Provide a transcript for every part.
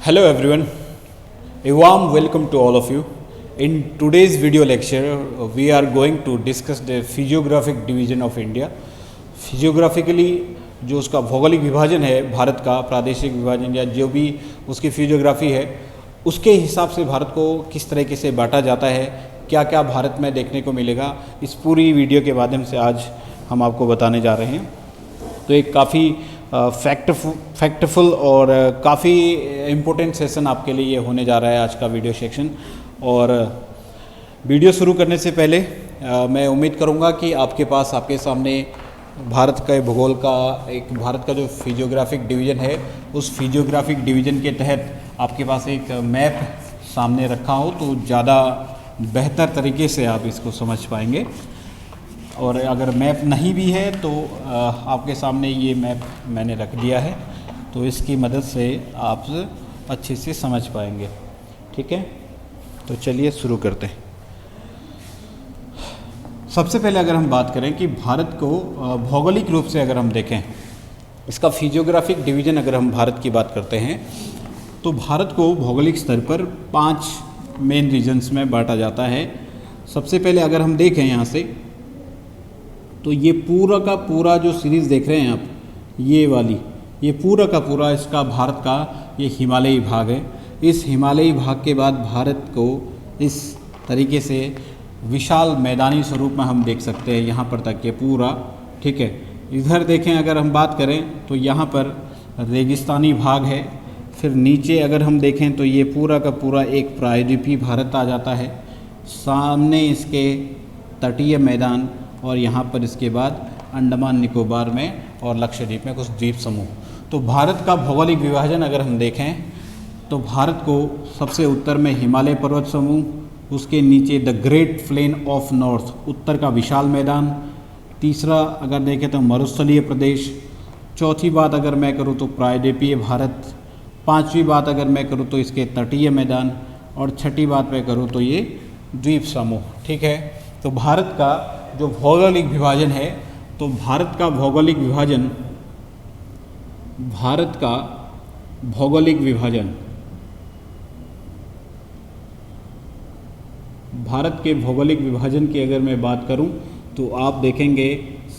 Hello everyone, a warm welcome to all of you. In today's video lecture, we are going to discuss the physiographic division of India. Physiographically जो उसका भौगोलिक विभाजन है भारत का, प्रादेशिक विभाजन या जो भी उसकी फिजियोग्राफी है, उसके हिसाब से भारत को किस तरीके से बांटा जाता है, क्या क्या भारत में देखने को मिलेगा, इस पूरी वीडियो के माध्यम से आज हम आपको बताने जा रहे हैं। तो एक काफ़ी फैक्टफुल और काफ़ी इम्पोर्टेंट सेशन आपके लिए ये होने जा रहा है आज का वीडियो सेक्शन। और वीडियो शुरू करने से पहले मैं उम्मीद करूँगा कि आपके पास आपके सामने भारत के भूगोल का भारत का जो फिजियोग्राफिक डिवीज़न है, उस फिजियोग्राफिक डिवीज़न के तहत आपके पास एक मैप सामने रखा हो तो ज़्यादा बेहतर तरीके से आप इसको समझ पाएंगे। और अगर मैप नहीं भी है तो आपके सामने ये मैप मैंने रख दिया है, तो इसकी मदद से आप अच्छे से समझ पाएंगे। ठीक है, तो चलिए शुरू करते हैं। सबसे पहले अगर हम बात करें कि भारत को भौगोलिक रूप से अगर हम देखें, इसका फिजियोग्राफिक डिवीज़न अगर हम भारत की बात करते हैं तो भारत को भौगोलिक स्तर पर 5 मेन रीजन्स में बांटा जाता है। सबसे पहले अगर हम देखें यहाँ से तो ये पूरा का पूरा जो सीरीज़ देख रहे हैं आप, ये पूरा का पूरा इसका भारत का ये हिमालयी भाग है। इस हिमालयी भाग के बाद भारत को इस तरीके से विशाल मैदानी स्वरूप में हम देख सकते हैं यहाँ पर तक ये पूरा। ठीक है, इधर देखें अगर हम बात करें तो यहाँ पर रेगिस्तानी भाग है। फिर नीचे अगर हम देखें तो ये पूरा का पूरा एक प्रायद्वीपीय भारत आ जाता है, सामने इसके तटीय मैदान और यहाँ पर इसके बाद अंडमान निकोबार में और लक्षद्वीप में कुछ द्वीप समूह। तो भारत का भौगोलिक विभाजन अगर हम देखें तो भारत को सबसे उत्तर में हिमालय पर्वत समूह, उसके नीचे the great plain of north, उत्तर का विशाल मैदान। तीसरा अगर देखें तो मरुस्थलीय प्रदेश। चौथी बात अगर मैं करूँ तो प्रायद्वीपीय भारत। पांचवी बात अगर मैं करूँ तो इसके तटीय मैदान। और छठी बात मैं करूँ तो ये द्वीप समूह। ठीक है, तो भारत का जो भौगोलिक विभाजन है, तो भारत का भौगोलिक विभाजन भारत के भौगोलिक विभाजन की अगर मैं बात करूं तो आप देखेंगे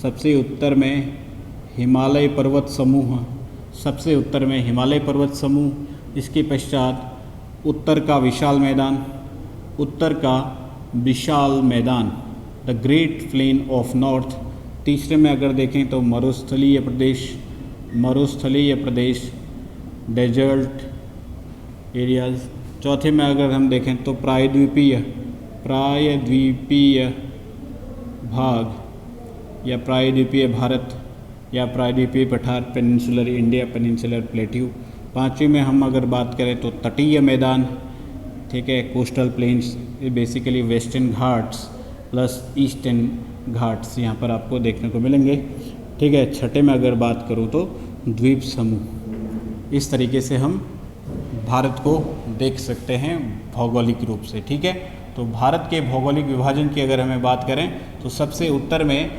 सबसे उत्तर में हिमालय पर्वत समूह, सबसे उत्तर में हिमालय पर्वत समूह। इसके पश्चात उत्तर का विशाल मैदान the great plain of north. तीसरे में अगर देखें तो मरुस्थलीय प्रदेश डेजर्ट एरियाज। चौथे में अगर हम देखें तो प्रायद्वीपीय भाग या प्रायद्वीपीय भारत या प्रायद्वीपीय पठार, पेनिनसुलर इंडिया, पेनिनसुलर प्लेट्यू। पाँचवीं में हम अगर बात करें तो तटीय मैदान। ठीक है, coastal planes, basically western Ghats plus eastern Ghats यहाँ पर आपको देखने को मिलेंगे। ठीक है, छठे में अगर बात करूँ तो द्वीप समूह। इस तरीके से हम भारत को देख सकते हैं भौगोलिक रूप से। ठीक है, तो भारत के भौगोलिक विभाजन की अगर हमें बात करें तो सबसे उत्तर में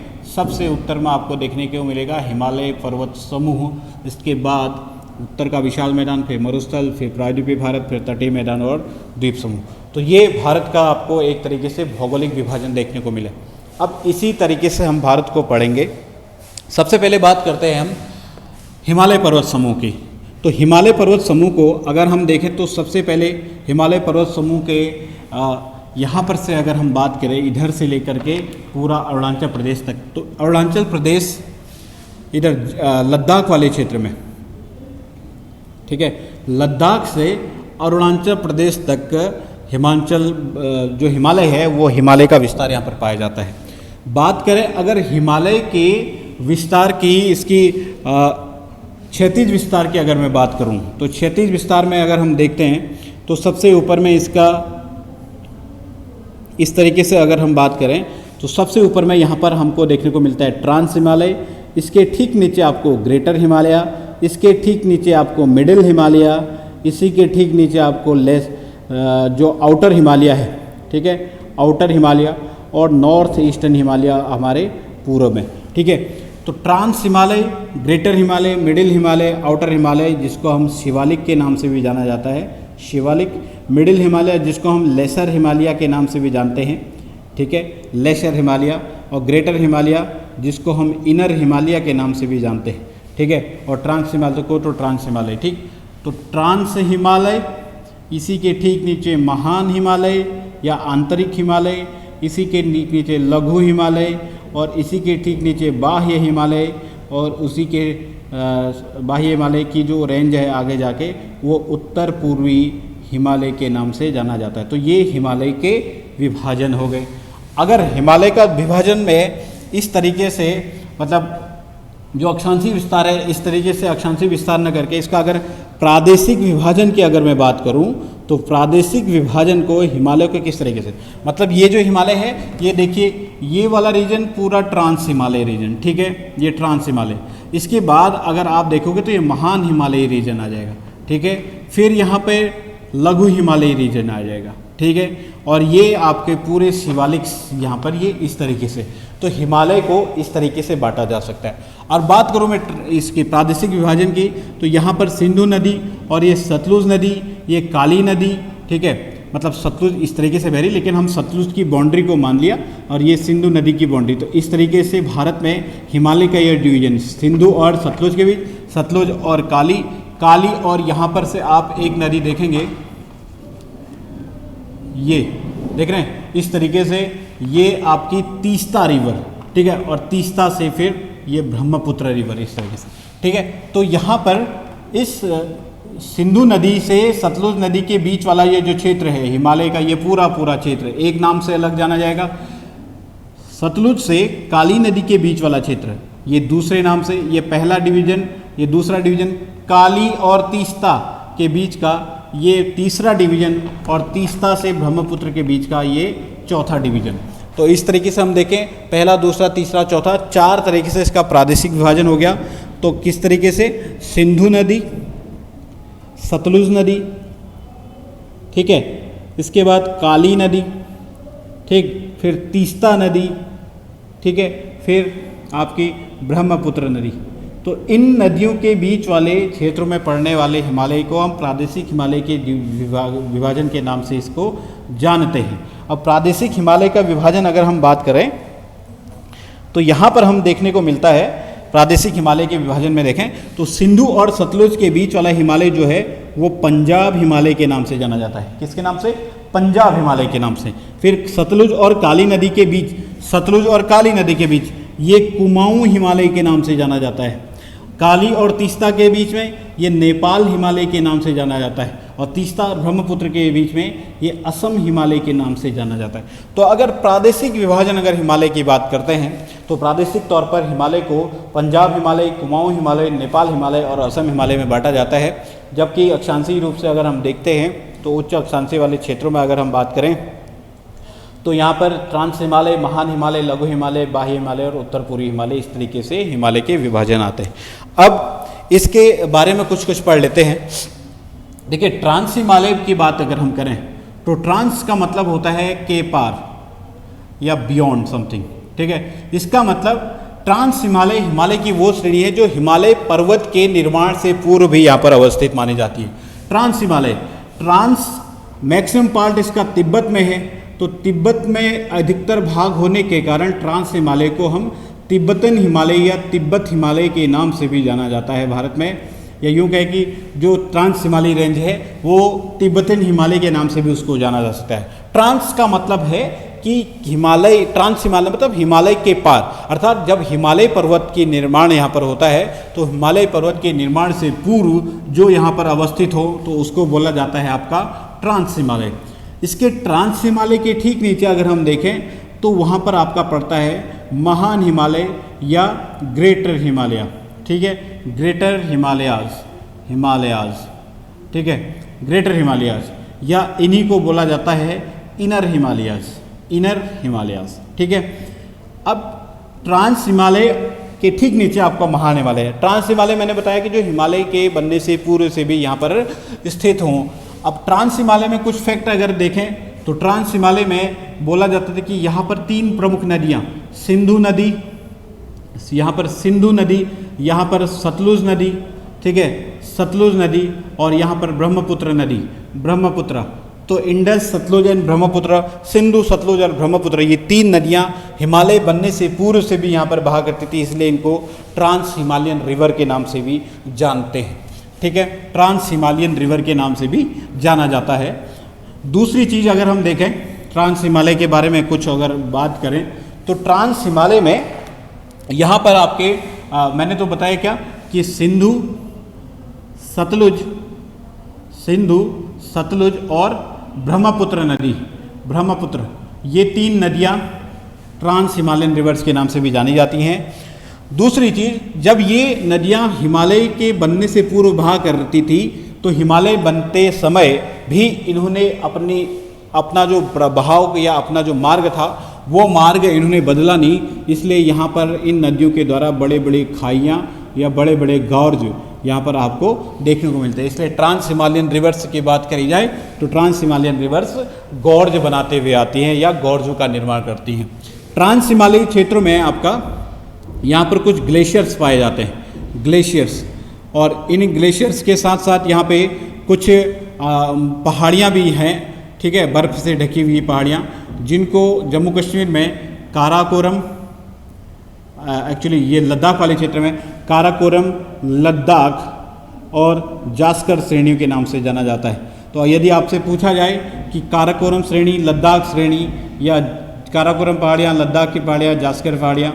आपको देखने को मिलेगा हिमालय पर्वत समूह। इसके बाद उत्तर का विशाल मैदान, फिर मरुस्थल, फिर प्रायद्वीपीय भारत, फिर तटीय मैदान और द्वीप समूह। तो ये भारत का आपको एक तरीके से भौगोलिक विभाजन देखने को मिले। अब इसी तरीके से हम भारत को पढ़ेंगे। सबसे पहले बात करते हैं हम हिमालय पर्वत समूह की। तो हिमालय पर्वत समूह को अगर हम देखें तो सबसे पहले हिमालय पर्वत समूह के यहाँ पर से अगर हम बात करें इधर से लेकर के पूरा अरुणाचल प्रदेश तक, तो अरुणाचल प्रदेश इधर लद्दाख वाले क्षेत्र में। ठीक है, लद्दाख से अरुणाचल प्रदेश तक जो हिमालय है वो हिमालय का विस्तार यहाँ पर पाया जाता है। बात करें अगर हिमालय के विस्तार की, इसकी क्षैतिज विस्तार की अगर मैं बात करूँ तो क्षैतिज विस्तार में अगर हम देखते हैं तो सबसे ऊपर में इसका इस तरीके से अगर हम बात करें तो सबसे ऊपर में यहाँ पर हमको देखने को मिलता है ट्रांस हिमालय। इसके ठीक नीचे आपको ग्रेटर हिमालय, इसके ठीक नीचे आपको मिडिल हिमालय, इसी के ठीक नीचे आपको जो आउटर हिमालय है। ठीक है, आउटर हिमालय और नॉर्थ ईस्टर्न हिमालय हमारे पूर्व में। ठीक है, तो trans Himalaya, greater Himalaya, middle Himalaya, outer Himalaya, जिसको हम शिवालिक के नाम से भी जाना जाता है, शिवालिक, मिडिल हिमालय जिसको हम लेसर हिमालय के नाम से भी जानते हैं, ठीक है, लेसर हिमालय, और ग्रेटर हिमालय जिसको हम इनर हिमालय के नाम से भी जानते हैं, ठीक है, और ट्रांस हिमालय को तो ट्रांस हिमालय, ठीक। तो ट्रांस हिमालय, इसी के ठीक नीचे महान हिमालय या आंतरिक हिमालय, इसी के नीचे लघु हिमालय, और इसी के ठीक नीचे बाह्य हिमालय, और उसी के बाह्य हिमालय की जो रेंज है आगे जाके वो उत्तर पूर्वी हिमालय के नाम से जाना जाता है। तो ये हिमालय के विभाजन हो गए। अगर हिमालय का विभाजन में इस तरीके से, मतलब जो अक्षांशीय विस्तार है इस तरीके से अक्षांशीय विस्तार न करके इसका अगर प्रादेशिक विभाजन की अगर मैं बात करूं तो प्रादेशिक विभाजन को हिमालय को किस तरीके से, मतलब ये जो हिमालय है ये देखिए ये वाला रीजन पूरा ट्रांस हिमालय रीजन, ठीक है, ये ट्रांस हिमालय। इसके बाद अगर आप देखोगे तो ये महान हिमालय रीजन आ जाएगा, ठीक है, फिर यहाँ पे लघु हिमालय रीजन आ जाएगा, ठीक है, और ये आपके पूरे शिवालिक यहाँ पर ये इस तरीके से। तो हिमालय को इस तरीके से बांटा जा सकता है। और बात करूँ मैं इसकी प्रादेशिक विभाजन की तो यहाँ पर सिंधु नदी और ये सतलुज नदी, ये काली नदी, ठीक है, मतलब सतलुज इस तरीके से बह रही, लेकिन हम सतलुज की बाउंड्री को मान लिया और ये सिंधु नदी की बाउंड्री। तो इस तरीके से भारत में हिमालय का ये डिवीजन सिंधु और सतलुज के बीच, सतलुज और काली, काली, और यहाँ पर से आप एक नदी देखेंगे, ये देख रहे हैं इस तरीके से, ये आपकी तीस्ता रिवर, ठीक है, और तीस्ता से फिर ये ब्रह्मपुत्र रिवर इस तरीके से, ठीक है। तो यहाँ पर इस सिंधु नदी से सतलुज नदी के बीच वाला ये जो क्षेत्र है हिमालय का, ये पूरा पूरा क्षेत्र एक नाम से अलग जाना जाएगा। सतलुज से काली नदी के बीच वाला क्षेत्र ये दूसरे नाम से, ये पहला डिवीजन, ये दूसरा डिवीजन, काली और तीस्ता के बीच का ये तीसरा डिवीजन, और तीस्ता से ब्रह्मपुत्र के बीच का ये चौथा डिवीजन। तो इस तरीके से हम देखें पहला, दूसरा, तीसरा, चौथा, चार तरीके से इसका प्रादेशिक विभाजन हो गया। तो किस तरीके से, सिंधु नदी, सतलुज नदी, ठीक है, इसके बाद काली नदी, ठीक, फिर तीस्ता नदी, ठीक है, फिर आपकी ब्रह्मपुत्र नदी। तो इन नदियों के बीच वाले क्षेत्रों में पड़ने वाले हिमालय को हम प्रादेशिक हिमालय के विभाजन के नाम से इसको जानते हैं। अब प्रादेशिक हिमालय का विभाजन अगर हम बात करें तो यहाँ पर हम देखने को मिलता है, प्रादेशिक हिमालय के विभाजन में देखें तो सिंधु और सतलुज के बीच वाला हिमालय जो है वो पंजाब हिमालय के नाम से जाना जाता है। किसके नाम से? पंजाब हिमालय के नाम से। फिर सतलुज और काली नदी के बीच, सतलुज और काली नदी के बीच ये कुमाऊं हिमालय के नाम से जाना जाता है। काली और तीस्ता के बीच में ये नेपाल हिमालय के नाम से जाना जाता है, और तीस्ता और ब्रह्मपुत्र के बीच में ये असम हिमालय के नाम से जाना जाता है। तो अगर प्रादेशिक विभाजन अगर हिमालय की बात करते हैं तो प्रादेशिक तौर पर हिमालय को पंजाब हिमालय, कुमाऊं हिमालय, नेपाल हिमालय और असम हिमालय में बांटा जाता है। जबकि अक्षांशीय रूप से अगर हम देखते हैं तो उच्च अक्षांशीय वाले क्षेत्रों में अगर हम बात करें तो यहाँ पर ट्रांस हिमालय, महान हिमालय, लघु हिमालय, बाह्य हिमालय और उत्तर पूर्वी हिमालय, इस तरीके से हिमालय के विभाजन आते हैं। अब इसके बारे में कुछ पढ़ लेते हैं। देखिए, ट्रांस हिमालय की बात अगर हम करें तो ट्रांस का मतलब होता है के पार या बियॉन्ड समथिंग, ठीक है। इसका मतलब ट्रांस हिमालय हिमालय की वो श्रेणी है जो हिमालय पर्वत के निर्माण से पूर्व भी यहाँ पर अवस्थित मानी जाती है। Trans Himalaya, trans maximum part इसका तिब्बत में है, तो तिब्बत में अधिकतर भाग होने के कारण ट्रांस हिमालय को हम तिब्बतन हिमालय या तिब्बत हिमालय के नाम से भी जाना जाता है भारत में। या यूँ कहें कि जो ट्रांस हिमालय रेंज है वो तिब्बतन हिमालय के नाम से भी उसको जाना जा सकता है। ट्रांस का मतलब है कि हिमालय, ट्रांस हिमालय मतलब हिमालय के पार, अर्थात जब हिमालय पर्वत की निर्माण यहाँ पर होता है तो हिमालय पर्वत के निर्माण से पूर्व जो यहाँ पर अवस्थित हो तो उसको बोला जाता है आपका ट्रांस हिमालय। इसके ट्रांस हिमालय के ठीक नीचे अगर हम देखें तो वहाँ पर आपका पड़ता है महान हिमालय या ग्रेटर हिमालय, ठीक है, ग्रेटर हिमालयाज, ठीक है, ग्रेटर हिमालयाज, या इन्हीं को बोला जाता है इनर हिमालयाज, ठीक है। अब ट्रांस हिमालय के ठीक नीचे आपका महान हिमालय है। ट्रांस हिमालय मैंने बताया कि जो हिमालय के बनने से पूर्व से भी यहाँ पर स्थित हों। अब ट्रांस हिमालय में कुछ फैक्ट अगर देखें तो ट्रांस हिमालय में बोला जाता था कि यहाँ पर 3 प्रमुख नदियाँ, सिंधु नदी, यहाँ पर सिंधु नदी, यहाँ पर सतलुज नदी, ठीक है, सतलुज नदी, और यहाँ पर ब्रह्मपुत्र नदी, ब्रह्मपुत्र। तो इंडस, सतलुज एंड ब्रह्मपुत्र, सिंधु, सतलुज और ब्रह्मपुत्र, ये तीन नदियाँ हिमालय बनने से पूर्व से भी यहाँ पर बहा करती थी, इसलिए इनको ट्रांस हिमालयन रिवर के नाम से भी जानते हैं, ठीक है, ट्रांस हिमालयन रिवर के नाम से भी जाना जाता है। दूसरी चीज़ अगर हम देखें ट्रांस हिमालय के बारे में कुछ अगर बात करें, तो ट्रांस हिमालय में यहाँ पर आपके मैंने तो बताया क्या कि सिंधु, सतलुज और ब्रह्मपुत्र नदी, ब्रह्मपुत्र, ये तीन नदियाँ ट्रांस हिमालयन रिवर्स के नाम से भी जानी जाती हैं। दूसरी चीज़, जब ये नदियाँ हिमालय के बनने से पूर्व बहा करती थी, तो हिमालय बनते समय भी इन्होंने अपना जो बहाव या अपना जो मार्ग था वो मार्ग इन्होंने बदला नहीं, इसलिए यहाँ पर इन नदियों के द्वारा बड़े बड़े खाइयाँ या बड़े बड़े गॉर्ज यहाँ पर आपको देखने को मिलते हैं। इसलिए ट्रांस हिमालयन रिवर्स की बात करी जाए तो ट्रांस हिमालयन रिवर्स गॉर्ज बनाते हुए आती हैं या गॉर्जों का निर्माण करती हैं। ट्रांस हिमालयी क्षेत्रों में आपका यहाँ पर कुछ ग्लेशियर्स पाए जाते हैं, ग्लेशियर्स, और इन ग्लेशियर्स के साथ साथ यहाँ पे कुछ पहाड़ियाँ भी हैं, ठीक है, बर्फ़ से ढकी हुई पहाड़ियाँ, जिनको जम्मू कश्मीर में काराकोरम, एक्चुअली ये लद्दाख वाले क्षेत्र में काराकोरम, लद्दाख और जास्कर श्रेणियों के नाम से जाना जाता है। तो यदि आपसे पूछा जाए कि काराकोरम श्रेणी, लद्दाख श्रेणी, या काराकोरम पहाड़ियाँ, लद्दाख की पहाड़ियाँ, जास्कर पहाड़ियाँ,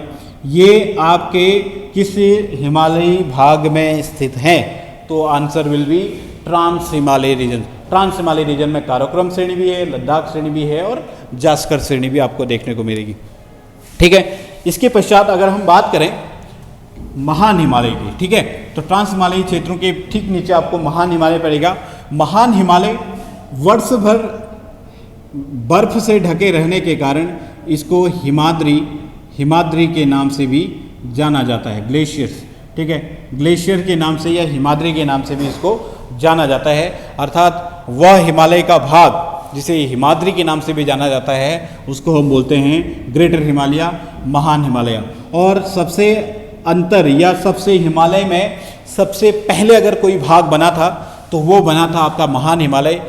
ये आपके किस हिमालयी भाग में स्थित हैं, तो answer will be trans Himalaya region. Trans Himalaya region में काराकोरम श्रेणी भी है, लद्दाख श्रेणी भी है और जास्कर श्रेणी भी आपको देखने को मिलेगी, ठीक है। इसके पश्चात अगर हम बात करें महान हिमालय की, ठीक है, तो ट्रांस हिमालयी क्षेत्रों के ठीक नीचे आपको महान हिमालय पड़ेगा। महान हिमालय वर्ष भर बर्फ से ढके रहने के कारण इसको हिमाद्री के नाम से भी जाना जाता है, ग्लेशियर्स, ठीक है, ग्लेशियर के नाम से या हिमाद्री के नाम से भी इसको जाना जाता है। अर्थात वह हिमालय का भाग जिसे हिमाद्री के नाम से भी जाना जाता है उसको हम बोलते हैं ग्रेटर हिमालय, महान हिमालय। और सबसे अंतर या सबसे हिमालय में सबसे पहले अगर कोई भाग बना था तो वो बना था आपका महान हिमालय,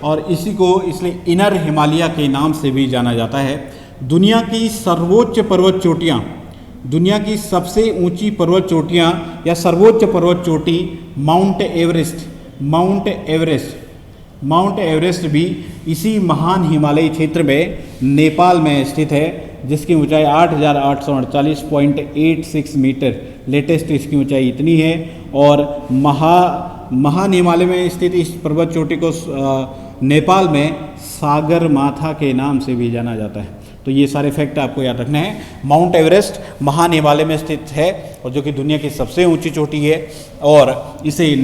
और इसी को इसलिए इनर हिमालय के नाम से भी जाना जाता है। दुनिया की सर्वोच्च पर्वत चोटियाँ, दुनिया की सबसे ऊंची पर्वत चोटियाँ या सर्वोच्च पर्वत चोटी माउंट एवरेस्ट भी इसी महान हिमालयी क्षेत्र में नेपाल में स्थित है, जिसकी ऊंचाई 8,848.86 मीटर, लेटेस्ट इसकी ऊंचाई इतनी है। और महान हिमालय में स्थित इस पर्वत चोटी को नेपाल में सागरमाथा के नाम से भी जाना जाता है। तो ये सारे फैक्ट आपको याद रखने हैं। माउंट एवरेस्ट महान हिमालय में स्थित है और जो कि दुनिया की सबसे ऊंची चोटी है, और इसे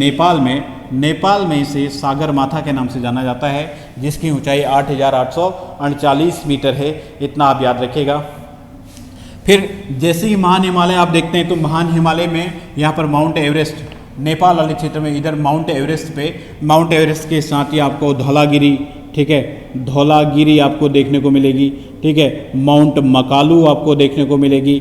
नेपाल में इसे सागरमाथा के नाम से जाना जाता है, जिसकी ऊंचाई 8,848 मीटर है। इतना आप याद रखिएगा। फिर जैसे ही महान हिमालय आप देखते हैं तो महान हिमालय में यहाँ पर माउंट एवरेस्ट, नेपाल वाले क्षेत्र में इधर माउंट एवरेस्ट के साथ ही आपको धौलागिरी, ठीक है, धौलागिरी आपको देखने को मिलेगी, ठीक है, माउंट मकालू आपको देखने को मिलेगी,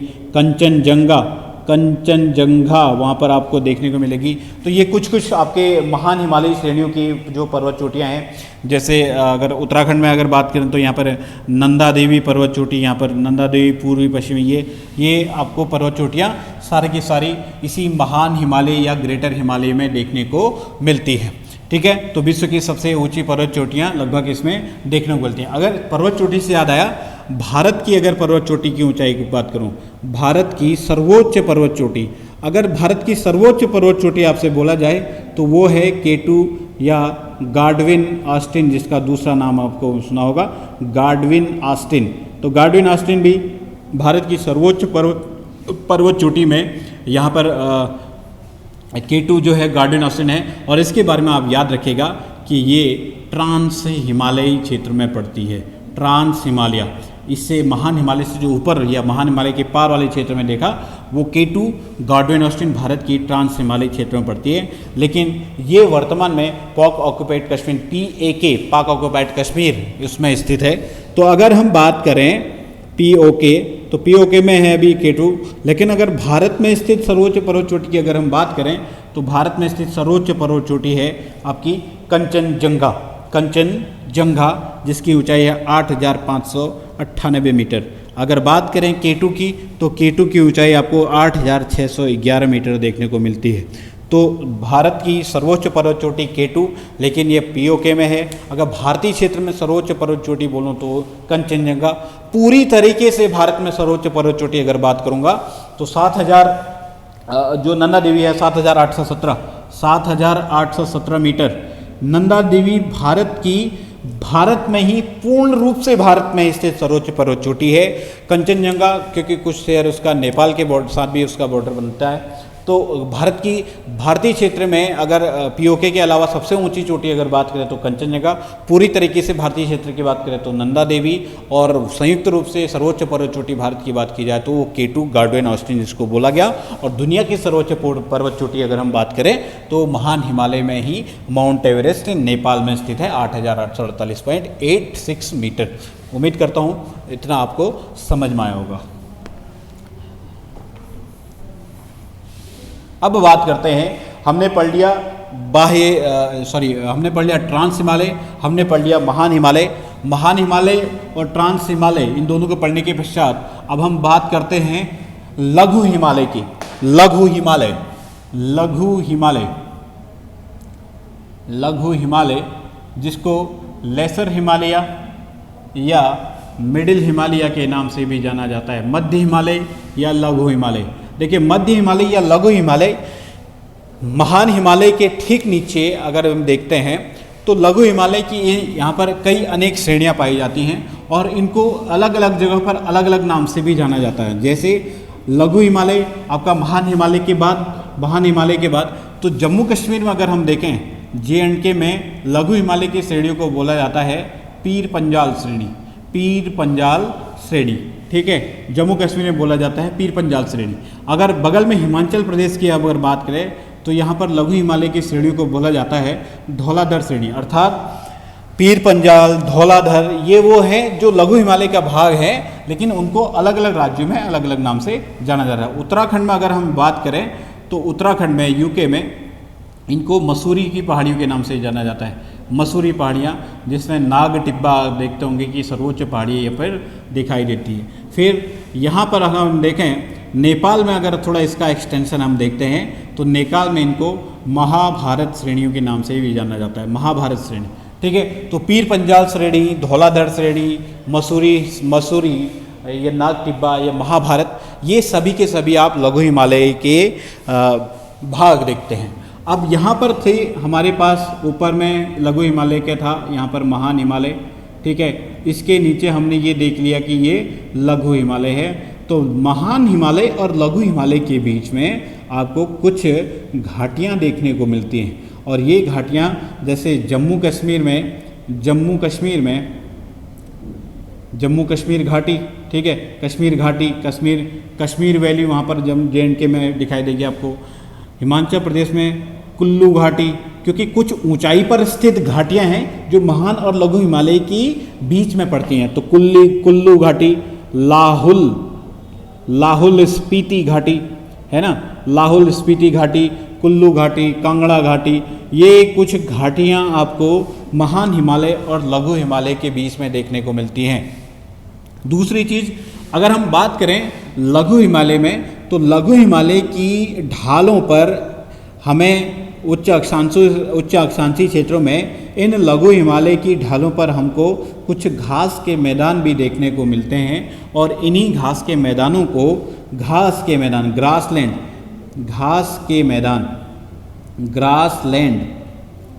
कंचनजंगा वहाँ पर आपको देखने को मिलेगी। तो ये कुछ आपके महान हिमालयी श्रेणियों की जो पर्वत चोटियाँ हैं। जैसे अगर उत्तराखंड में अगर बात करें तो यहाँ पर नंदा देवी पर्वत चोटी, यहाँ पर नंदा देवी पूर्वी पश्चिमी, ये आपको पर्वत चोटियाँ सारी की सारी इसी महान हिमालय या ग्रेटर हिमालय में देखने को मिलती है, ठीक है। तो विश्व की सबसे ऊंची पर्वत चोटियाँ लगभग इसमें देखने को मिलती हैं। अगर पर्वत चोटी से याद आया, भारत की अगर पर्वत चोटी की ऊंचाई की बात करूं, भारत की सर्वोच्च पर्वत चोटी, अगर भारत की सर्वोच्च पर्वत चोटी आपसे बोला जाए तो वो है K2 या गार्डविन ऑस्टिन, जिसका दूसरा नाम आपको सुना होगा गार्डविन ऑस्टिन। तो गार्डविन ऑस्टिन भी भारत की सर्वोच्च पर्वत चोटी में यहाँ पर K2 जो है गार्डविन ऑस्टिन है। और इसके बारे में आप याद रखिएगा कि ये ट्रांस हिमालयी क्षेत्र में पड़ती है, ट्रांस हिमालय। इससे महान हिमालय से जो ऊपर या महान हिमालय के पार वाले क्षेत्र में देखा वो K2 गार्डविन ऑस्टिन भारत की ट्रांस हिमालयी क्षेत्र में पड़ती है। लेकिन ये वर्तमान में पाक ऑक्युपाइड कश्मीर, PAK, पाक ऑक्युपाइड कश्मीर, उसमें स्थित है। तो अगर हम बात करें POK तो पीओके में है अभी K2। लेकिन अगर भारत में स्थित सर्वोच्च पर्वत चोटी की अगर हम बात करें तो भारत में स्थित सर्वोच्च पर्वत चोटी है आपकी कंचनजंगा। कंचनजंगा जिसकी ऊंचाई है 8,598 मीटर। अगर बात करें K2 की तो K2 की ऊंचाई आपको 8,611 मीटर देखने को मिलती है। तो भारत की सर्वोच्च पर्वत चोटी K2, लेकिन ये पीओके में है। अगर भारतीय क्षेत्र में सर्वोच्च पर्वत चोटी बोलूँ तो कंचनजंगा। पूरी तरीके से भारत में सर्वोच्च पर्वत चोटी अगर बात करूँगा तो 7,000 जो नंदा देवी है 7,817 मीटर। नंदा देवी भारत में ही पूर्ण रूप से भारत में स्थित सर्वोच्च पर्वत चोटी है। कंचनजंगा क्योंकि कुछ शेयर उसका नेपाल के साथ भी उसका बॉर्डर बनता है। तो भारतीय क्षेत्र में अगर पीओके के अलावा सबसे ऊंची चोटी अगर बात करें तो कंचनजंगा। पूरी तरीके से भारतीय क्षेत्र की बात करें तो नंदा देवी, और संयुक्त रूप से सर्वोच्च पर्वत चोटी भारत की बात की जाए तो वो K2 गार्डवेन ऑस्टिन जिसको बोला गया। और दुनिया की सर्वोच्च पर्वत चोटी अगर हम बात करें तो महान हिमालय में ही माउंट एवरेस्ट नेपाल में स्थित है 8,848.86 मीटर। उम्मीद करता हूँ इतना आपको समझ में आया होगा। अब बात करते हैं, हमने पढ़ लिया हमने पढ़ लिया ट्रांस हिमालय, हमने पढ़ लिया महान हिमालय और ट्रांस हिमालय। इन दोनों को पढ़ने के पश्चात अब हम बात करते हैं लघु हिमालय की। लघु हिमालय जिसको लेसर हिमालय या मिडिल हिमालय के नाम से भी जाना जाता है। मध्य हिमालय या लघु हिमालय। देखिए, मध्य हिमालय या लघु हिमालय महान हिमालय के ठीक नीचे अगर हम देखते हैं तो लघु हिमालय की यहाँ पर कई अनेक श्रेणियाँ पाई जाती हैं और इनको अलग अलग जगह पर अलग अलग नाम से भी जाना जाता है। जैसे लघु हिमालय आपका महान हिमालय के बाद तो जम्मू कश्मीर में अगर हम देखें J&K में लघु हिमालय की श्रेणियों को बोला जाता है पीर पंजाल श्रेणी। ठीक है, जम्मू कश्मीर में बोला जाता है पीर पंजाल श्रेणी। अगर बगल में हिमाचल प्रदेश की अगर बात करें तो यहाँ पर लघु हिमालय की श्रेणियों को बोला जाता है धौलाधर श्रेणी। अर्थात पीर पंजाल, धौलाधर ये वो हैं जो लघु हिमालय का भाग है, लेकिन उनको अलग अलग राज्यों में अलग अलग नाम से जाना जा रहा है। उत्तराखंड में अगर हम बात करें तो उत्तराखंड में यूके में इनको मसूरी की पहाड़ियों के नाम से जाना जाता है। मसूरी पहाड़ियाँ जिसमें नाग टिब्बा आप देखते होंगे कि सर्वोच्च पहाड़ी यहाँ पर दिखाई देती है। फिर यहाँ पर अगर हम देखें नेपाल में अगर थोड़ा इसका एक्सटेंशन हम देखते हैं तो नेपाल में इनको महाभारत श्रेणियों के नाम से भी जाना जाता है, महाभारत श्रेणी। ठीक है, तो पीर पंजाल श्रेणी, धौलाधर श्रेणी, मसूरी ये नाग टिब्बा, ये महाभारत, ये सभी के सभी आप लघु हिमालय के भाग देखते हैं। अब यहाँ पर थे हमारे पास ऊपर में लघु हिमालय का था, यहाँ पर महान हिमालय। ठीक है, इसके नीचे हमने ये देख लिया कि ये लघु हिमालय है। तो महान हिमालय और लघु हिमालय के बीच में आपको कुछ घाटियाँ देखने को मिलती हैं, और ये घाटियाँ जैसे जम्मू कश्मीर घाटी। ठीक है, कश्मीर घाटी, कश्मीर वैली वहाँ पर J&K में दिखाई देगी आपको। हिमाचल प्रदेश में कुल्लू घाटी, क्योंकि कुछ ऊंचाई पर स्थित घाटियां हैं जो महान और लघु हिमालय की बीच में पड़ती हैं। तो कुल्लू घाटी, लाहुल स्पीति घाटी है ना, लाहुल स्पीति घाटी, कुल्लू घाटी, कांगड़ा घाटी, ये कुछ घाटियां आपको महान हिमालय और लघु हिमालय के बीच में देखने को मिलती हैं। दूसरी चीज़ अगर हम बात करें लघु हिमालय में, तो लघु हिमालय की ढालों पर हमें उच्च अक्षांशीय क्षेत्रों में इन लघु हिमालय की ढालों पर हमको कुछ घास के मैदान भी देखने को मिलते हैं, और इन्हीं घास के मैदानों को ग्रासलैंड,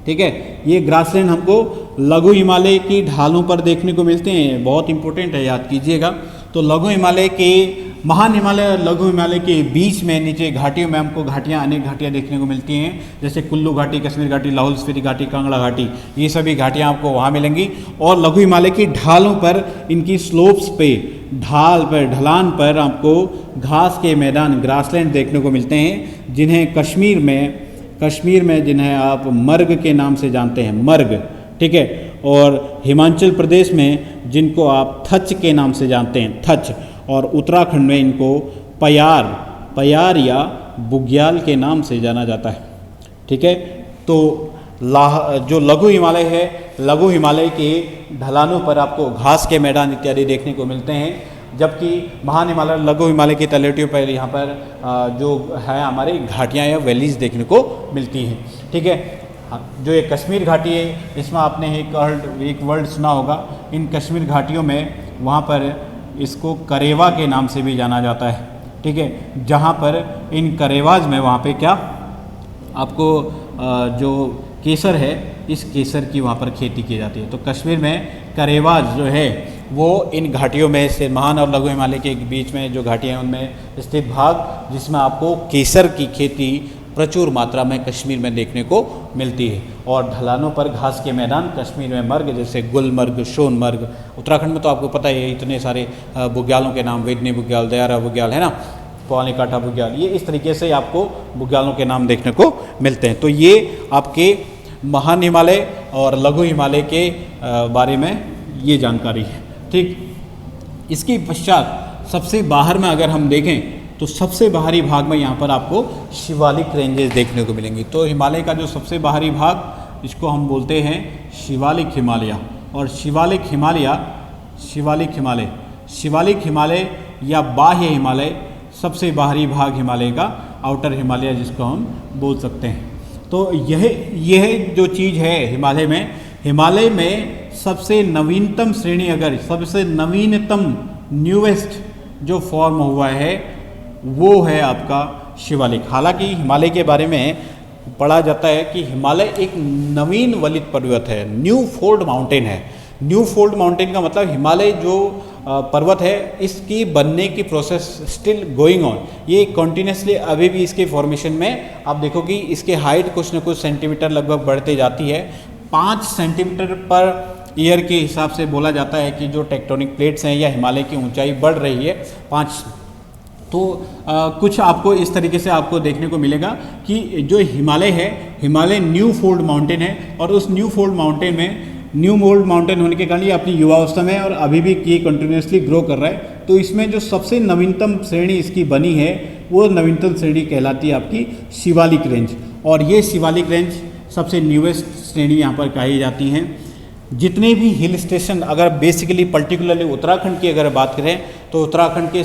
ठीक है, ये ग्रासलैंड हमको लघु हिमालय की ढालों पर देखने को मिलते हैं। बहुत इंपॉर्टेंट है, याद कीजिएगा। तो लघु हिमालय के, महान हिमालय और लघु हिमालय के बीच में नीचे घाटियों में हमको अनेक घाटियाँ देखने को मिलती हैं, जैसे कुल्लू घाटी, कश्मीर घाटी, लाहौल स्पीति घाटी, कांगड़ा घाटी, ये सभी घाटियाँ आपको वहाँ मिलेंगी। और लघु हिमालय की ढालों पर, इनकी स्लोप्स पे, ढलान पर आपको घास के मैदान, ग्रासलैंड देखने को मिलते हैं, जिन्हें कश्मीर में जिन्हें आप मर्ग के नाम से जानते हैं, मर्ग। ठीक है, और हिमाचल प्रदेश में जिनको आप थच के नाम से जानते हैं, थच। और उत्तराखंड में इनको पयार या बुग्याल के नाम से जाना जाता है। ठीक है, तो जो लघु हिमालय है, लघु हिमालय के ढलानों पर आपको घास के मैदान इत्यादि देखने को मिलते हैं, जबकि महान हिमालय लघु हिमालय की तलहटियों पर यहाँ पर जो है हमारे घाटियाँ या वैलीज देखने को मिलती हैं। ठीक है, जो ये कश्मीर घाटी है, इसमें आपने एक वर्ड सुना होगा। इन कश्मीर घाटियों में वहाँ पर इसको करेवा के नाम से भी जाना जाता है। ठीक है, जहाँ पर इन करेवाज में वहाँ पे क्या आपको जो केसर है, इस केसर की वहाँ पर खेती की जाती है। तो कश्मीर में करेवाज जो है वो इन घाटियों में से महान और लघु हिमालय के बीच में जो घाटियाँ हैं उनमें स्थित भाग, जिसमें आपको केसर की खेती प्रचुर मात्रा में कश्मीर में देखने को मिलती है। और ढलानों पर घास के मैदान कश्मीर में मर्ग, जैसे गुलमर्ग, सोनमर्ग। उत्तराखंड में तो आपको पता है इतने सारे बुग्यालों के नाम, वेदनी बुग्याल, दयारा बुग्याल है ना, पौनी काठा बुग्याल, ये इस तरीके से आपको बुग्यालों के नाम देखने को मिलते हैं। तो ये आपके महान हिमालय और लघु हिमालय के बारे में ये जानकारी है। ठीक, इसके पश्चात सबसे बाहर में अगर हम देखें तो सबसे बाहरी भाग में यहाँ पर आपको शिवालिक रेंजेस देखने को मिलेंगी। तो हिमालय का जो सबसे बाहरी भाग, इसको हम बोलते हैं शिवालिक हिमालय। और शिवालिक हिमालय या बाह्य हिमालय, सबसे बाहरी भाग हिमालय का, आउटर हिमालय जिसको हम बोल सकते हैं। तो यह जो चीज़ है हिमालय में सबसे नवीनतम श्रेणी, अगर सबसे नवीनतम न्यूएस्ट जो फॉर्म हुआ है वो है आपका शिवालिक। हालांकि हिमालय के बारे में पढ़ा जाता है कि हिमालय एक नवीन वलित पर्वत है, न्यू फोल्ड माउंटेन है। न्यू फोल्ड माउंटेन का मतलब हिमालय जो पर्वत है, इसकी बनने की प्रोसेस स्टिल गोइंग ऑन, ये कंटिन्यूसली अभी भी इसके फॉर्मेशन में आप देखो कि इसके हाइट कुछ न कुछ सेंटीमीटर लगभग बढ़ते जाती है। 5 सेंटीमीटर पर ईयर के हिसाब से बोला जाता है कि जो टेक्टोनिक प्लेट्स हैं या हिमालय की ऊंचाई बढ़ रही है 5। तो कुछ आपको इस तरीके से आपको देखने को मिलेगा कि जो हिमालय है, हिमालय न्यू फोल्ड माउंटेन है, और उस न्यू फोल्ड माउंटेन होने के कारण ये अपनी युवावस्था में और अभी भी ये कंटिन्यूसली ग्रो कर रहा है। तो इसमें जो सबसे नवीनतम श्रेणी इसकी बनी है वो नवीनतम श्रेणी कहलाती है आपकी शिवालिक रेंज। और ये शिवालिक रेंज सबसे न्यूएस्ट श्रेणी यहाँ पर कही जाती हैं। जितने भी हिल स्टेशन, अगर बेसिकली पर्टिकुलरली उत्तराखंड की अगर बात करें तो उत्तराखंड के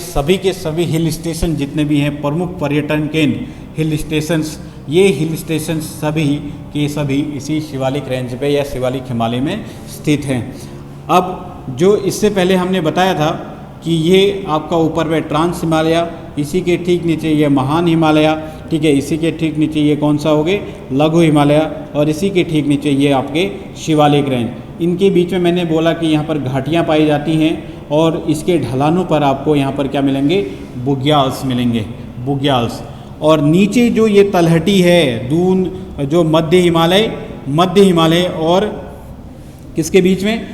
सभी हिल स्टेशन जितने भी हैं, प्रमुख पर्यटन केंद्र हिल स्टेशंस, ये हिल स्टेशन सभी के सभी इसी शिवालिक रेंज पे या शिवालिक हिमालय में स्थित हैं। अब जो इससे पहले हमने बताया था कि ये आपका ऊपर में ट्रांस हिमालय, इसी के ठीक नीचे ये महान हिमालय, ठीक है, इसी के ठीक नीचे ये कौन सा हो गए, लघु हिमालय, और इसी के ठीक नीचे ये आपके शिवालिक रेंज। इनके बीच में मैंने बोला कि यहाँ पर घाटियाँ पाई जाती हैं, और इसके ढलानों पर आपको यहाँ पर क्या मिलेंगे, बुग्याल्स मिलेंगे, बुग्याल्स। और नीचे जो ये तलहटी है दून, जो मध्य हिमालय और किसके बीच में,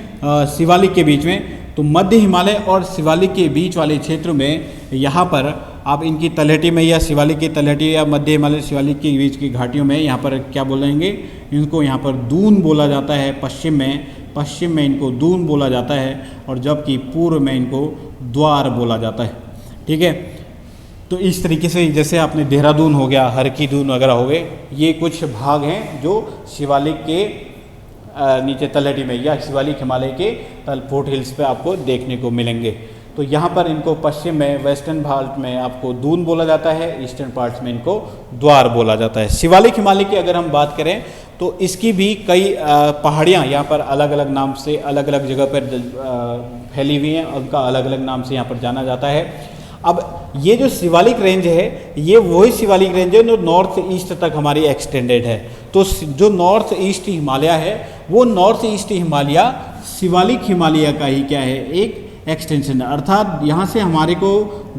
शिवालिक के बीच में। तो मध्य हिमालय और शिवालिक के बीच वाले क्षेत्र में यहाँ पर आप इनकी तलहटी में या शिवालिक की तलहटी या मध्य हिमालय शिवालिक के बीच की घाटियों में यहाँ पर क्या बोलेंगे, इनको यहाँ पर दून बोला जाता है। पश्चिम में इनको दून बोला जाता है, और जबकि पूर्व में इनको द्वार बोला जाता है। ठीक है, तो इस तरीके से जैसे आपने देहरादून हो गया, हरकी दून वगैरह हो गए, ये कुछ भाग हैं जो शिवालिक के नीचे तलहटी में या शिवालिक हिमालय के फुट हिल्स पे आपको देखने को मिलेंगे। तो यहाँ पर इनको पश्चिम में, वेस्टर्न पार्ट में आपको दून बोला जाता है, ईस्टर्न पार्ट्स में इनको द्वार बोला जाता है। शिवालिक हिमालय की अगर हम बात करें तो इसकी भी कई पहाड़ियाँ यहाँ पर अलग अलग नाम से अलग अलग जगह पर फैली हुई हैं, उनका अलग अलग नाम से यहाँ पर जाना जाता है। अब ये जो शिवालिक रेंज है, ये वही शिवालिक रेंज है जो नॉर्थ ईस्ट तक हमारी एक्सटेंडेड है। तो जो नॉर्थ ईस्ट हिमालय है, वो नॉर्थ ईस्ट हिमालय शिवालिक हिमालय का ही क्या है, एक एक्सटेंशन है। अर्थात यहाँ से हमारे को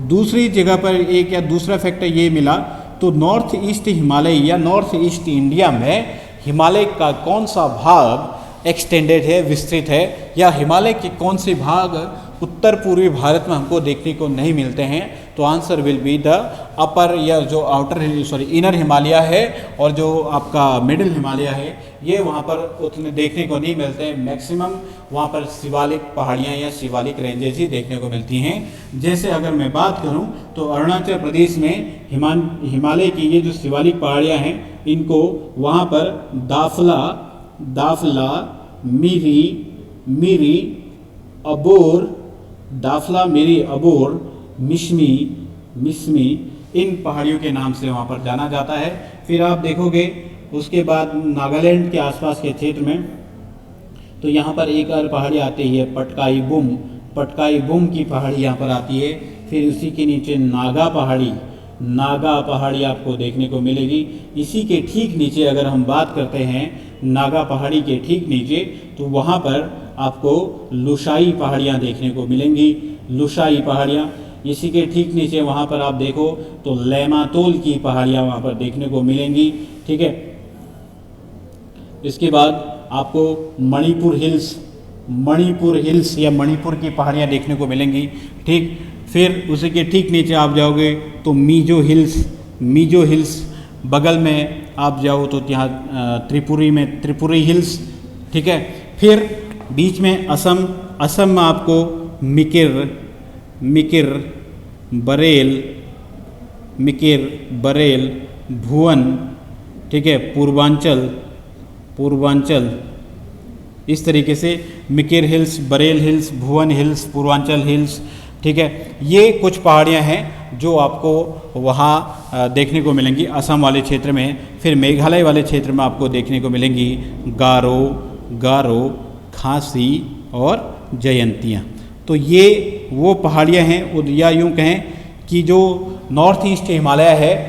दूसरी जगह पर एक या दूसरा फैक्टर ये मिला, तो नॉर्थ ईस्ट हिमालय या नॉर्थ ईस्ट इंडिया में हिमालय का कौन सा भाग एक्सटेंडेड है, विस्तृत है, या हिमालय के कौन से भाग उत्तर पूर्वी भारत में हमको देखने को नहीं मिलते हैं। तो answer will be the upper या जो इनर हिमालय है और जो आपका मिडिल हिमालय है, ये वहाँ पर उतने देखने को नहीं मिलते हैं। मैक्सिमम वहाँ पर शिवालिक पहाड़ियाँ या शिवालिक रेंजेस ही देखने को मिलती हैं। जैसे अगर मैं बात करूँ तो अरुणाचल प्रदेश में हिमालय की ये जो शिवालिक पहाड़ियाँ हैं, इनको वहाँ पर दाफला, मिरी, अबोर, मिश्मी इन पहाड़ियों के नाम से वहाँ पर जाना जाता है। फिर आप देखोगे उसके बाद नागालैंड के आसपास के क्षेत्र में तो यहाँ पर एक और पहाड़ी आती है पटकाई बुम की पहाड़ी यहाँ पर आती है। फिर उसी के नीचे नागा पहाड़ी आपको देखने को मिलेगी। इसी के ठीक नीचे अगर हम बात करते हैं नागा पहाड़ी के ठीक नीचे, तो वहाँ पर आपको लुशाई पहाड़ियाँ देखने को मिलेंगी। लुशाई पहाड़ियाँ इसी के ठीक नीचे वहाँ पर आप देखो तो लेमातोल की पहाड़ियाँ वहाँ पर देखने को मिलेंगी। ठीक है, इसके बाद आपको मणिपुर हिल्स या मणिपुर की पहाड़ियाँ देखने को मिलेंगी। ठीक, फिर उसी के ठीक नीचे आप जाओगे तो मीजो हिल्स, बगल में आप जाओ तो यहाँ त्रिपुरी हिल्स। ठीक है, फिर बीच में असम में आपको मिकिर, बरेल, भुवन। ठीक है, पूर्वांचल इस तरीके से मिकिर हिल्स, बरेल हिल्स, भुवन हिल्स, पूर्वांचल हिल्स। ठीक है, ये कुछ पहाड़ियाँ हैं जो आपको वहाँ देखने को मिलेंगी असम वाले क्षेत्र में। फिर मेघालय वाले क्षेत्र में आपको देखने को मिलेंगी गारो, खासी और जयंतियाँ। तो ये वो पहाड़ियाँ हैं, या यूँ कहें कि जो नॉर्थ ईस्ट हिमालय,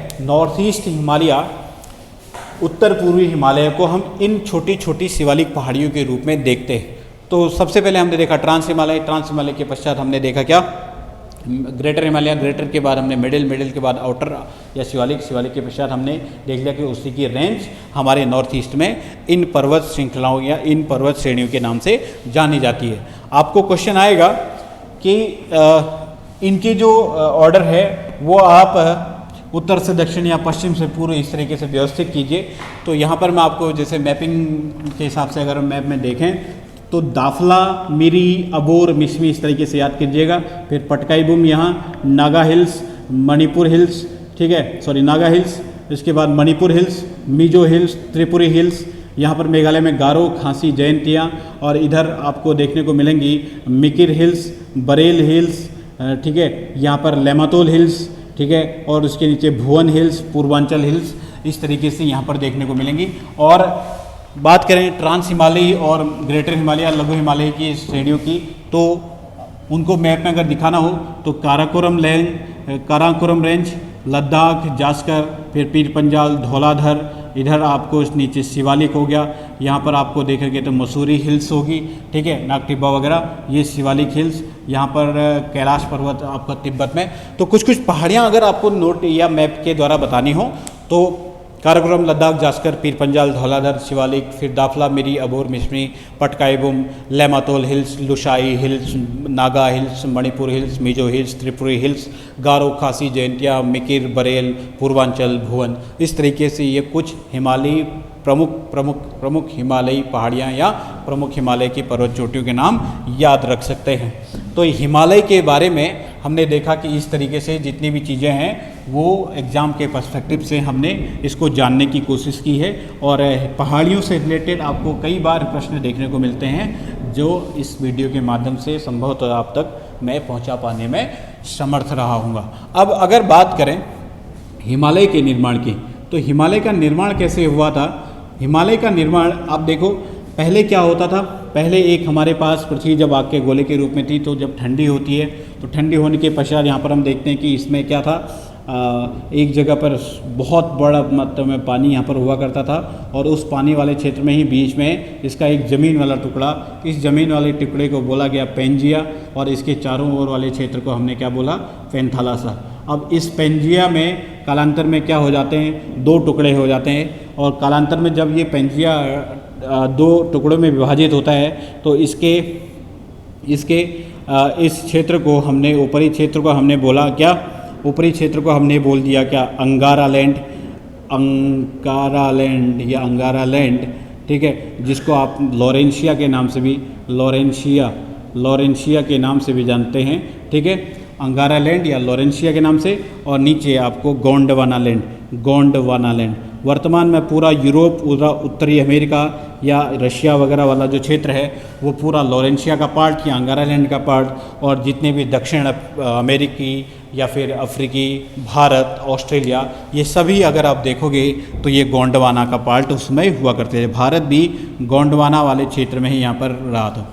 उत्तर पूर्वी हिमालय को हम इन छोटी छोटी शिवालिक पहाड़ियों के रूप में देखते हैं। तो सबसे पहले हमने देखा ट्रांस हिमालय के पश्चात हमने देखा क्या, ग्रेटर हिमालय, ग्रेटर के बाद हमने मिडिल के बाद आउटर या शिवालिक के पश्चात हमने देख लिया कि उसी की रेंज हमारे नॉर्थ ईस्ट में इन पर्वत श्रृंखलाओं या इन पर्वत श्रेणियों के नाम से जानी जाती है। आपको क्वेश्चन आएगा कि इनकी जो ऑर्डर है वो आप उत्तर से दक्षिण या पश्चिम से पूर्व इस तरीके से व्यवस्थित कीजिए। तो यहाँ पर मैं आपको जैसे मैपिंग के हिसाब से अगर मैप में देखें तो दाफला, मिरी, अबोर, मिश्मी इस तरीके से याद कीजिएगा। फिर पटकाई बुम यहाँ, नागा हिल्स, मणिपुर हिल्स, ठीक है, नागा हिल्स, इसके बाद Manipur hills, Mizo hills, Tripuri hills, यहाँ पर मेघालय में गारो, खासी, जयंतिया, और इधर आपको देखने को मिलेंगी मिकिर हिल्स, बरेल हिल्स, ठीक है, यहाँ पर लेमातोल हिल्स, ठीक है, और उसके नीचे भुवन हिल्स, पूर्वांचल हिल्स, इस तरीके से यहाँ पर देखने को मिलेंगी। और बात करें ट्रांस हिमालयी और ग्रेटर हिमालय, लघु हिमालय की श्रेणियों की, तो उनको मैप में अगर दिखाना हो तो काराकोरम रेंज, लद्दाख, जास्कर, फिर पीर पंजाल, धौलाधर, इधर आपको नीचे शिवालिक हो गया, यहाँ पर आपको देखेंगे तो मसूरी हिल्स होगी, ठीक है, नागटिब्बा वगैरह, ये शिवालिक हिल्स, यहाँ पर कैलाश पर्वत आपका तिब्बत में। तो कुछ पहाड़ियाँ अगर आपको नोट या मैप के द्वारा बतानी हो तो काराकोरम, लद्दाख, जास्कर, पीर पंजाल, धौलाधर, शिवालिक, फिर Dafla, Miri, Abor, Mishmi, Patkaibum, Lematol hills, Lushai hills, Naga hills, Manipur hills, Mizo hills, Tripuri hills, Garo, Khasi, Jaintia, Mikir, Barail, Purvanchal, भुवन, इस तरीके से ये कुछ हिमालयी प्रमुख हिमालयी पहाड़ियाँ या प्रमुख हिमालय की पर्वत चोटियों के नाम याद रख सकते हैं। तो हिमालय के बारे में हमने देखा कि इस तरीके से जितनी भी चीज़ें हैं वो एग्ज़ाम के पर्सपेक्टिव से हमने इसको जानने की कोशिश की है। और पहाड़ियों से रिलेटेड आपको कई बार प्रश्न देखने को मिलते हैं जो इस वीडियो के माध्यम से संभवतः आप तक मैं पहुंचा पाने में समर्थ रहा हूँगा। अब अगर बात करें हिमालय के निर्माण की, तो हिमालय का निर्माण कैसे हुआ था। हिमालय का निर्माण आप देखो, पहले क्या होता था, पहले एक हमारे पास पृथ्वी जब आग के गोले के रूप में थी, तो जब ठंडी होती है तो ठंडी होने के पश्चात यहाँ पर हम देखते हैं कि इसमें क्या था, एक जगह पर बहुत बड़ा मात्रा में पानी यहाँ पर हुआ करता था, और उस पानी वाले क्षेत्र में ही बीच में इसका एक ज़मीन वाला टुकड़ा, इस ज़मीन वाले टुकड़े को बोला गया पेंजिया, और इसके चारों ओर वाले क्षेत्र को हमने क्या बोला, पैंथालासा। अब इस पेंजिया में कालांतर में क्या हो जाते हैं, दो टुकड़े हो जाते हैं, और कालांतर में जब ये पेंजिया दो टुकड़ों में विभाजित होता है तो इस क्षेत्र को हमने, ऊपरी क्षेत्र को हमने बोला क्या, ऊपरी क्षेत्र को हमने बोल दिया क्या, अंगारा लैंड, अंकारा लैंड या अंगारा लैंड, ठीक है, जिसको आप लॉरेंशिया के नाम से भी, लॉरेंशिया के नाम से भी जानते हैं, ठीक है, अंगारा लैंड या लॉरेंशिया के नाम से। और नीचे आपको गोंडवाना लैंड। वर्तमान में पूरा यूरोप, पूरा उत्तरी अमेरिका या रशिया वगैरह वाला जो क्षेत्र है वो पूरा लॉरेंशिया का पार्ट या अंगारा लैंड का पार्ट, और जितने भी दक्षिण अमेरिकी या फिर अफ्रीकी, भारत, ऑस्ट्रेलिया, ये सभी अगर आप देखोगे तो ये गोंडवाना का पार्ट उसमें हुआ करते थे। भारत भी गोंडवाना वाले क्षेत्र में ही यहाँ पर रहा था।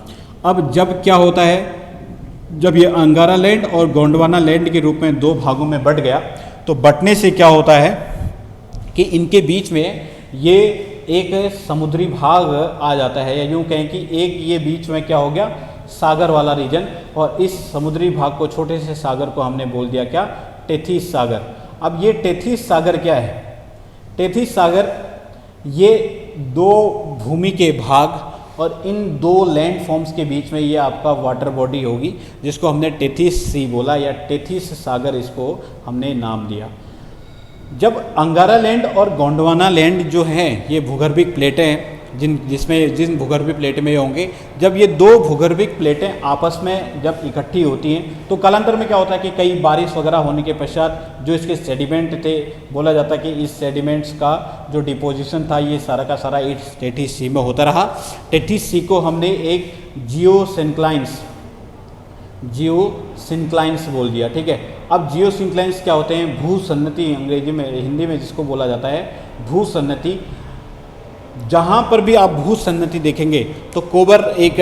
अब जब क्या होता है, जब ये अंगारा लैंड और गोंडवाना लैंड के रूप में दो भागों में बट गया, तो बटने से क्या होता है कि इनके बीच में ये एक समुद्री भाग आ जाता है, या यूँ कहें कि एक ये बीच में क्या हो गया, सागर वाला रीजन, और इस समुद्री भाग को, छोटे से सागर को हमने बोल दिया क्या, टेथिस सागर। अब ये टेथिस सागर क्या है, टेथिस सागर ये दो भूमि के भाग और इन दो लैंड फॉर्म्स के बीच में ये आपका वाटर बॉडी होगी, जिसको हमने टेथिस सी बोला या टेथिस सागर इसको हमने नाम दिया। जब अंगारा लैंड और गोंडवाना लैंड जो हैं ये भूगर्भिक प्लेटें हैं, जिन भूगर्भिक प्लेट में ये होंगे, जब ये दो भूगर्भिक प्लेटें आपस में जब इकट्ठी होती हैं तो कालांतर में क्या होता है कि कई बारिश वगैरह होने के पश्चात जो इसके सेडिमेंट थे, बोला जाता है कि इस सेडिमेंट्स का जो डिपोजिशन था ये सारा का सारा इस टेथिस सी में होता रहा। टेथिस सी को हमने एक जियोसिंक्लाइंस बोल दिया, ठीक है। अब जियोसिंक्लाइंस क्या होते हैं, भूसन्नति, अंग्रेजी में, हिंदी में जिसको बोला जाता है भूसन्नति। जहाँ पर भी आप भूसन्नति देखेंगे तो कोबर एक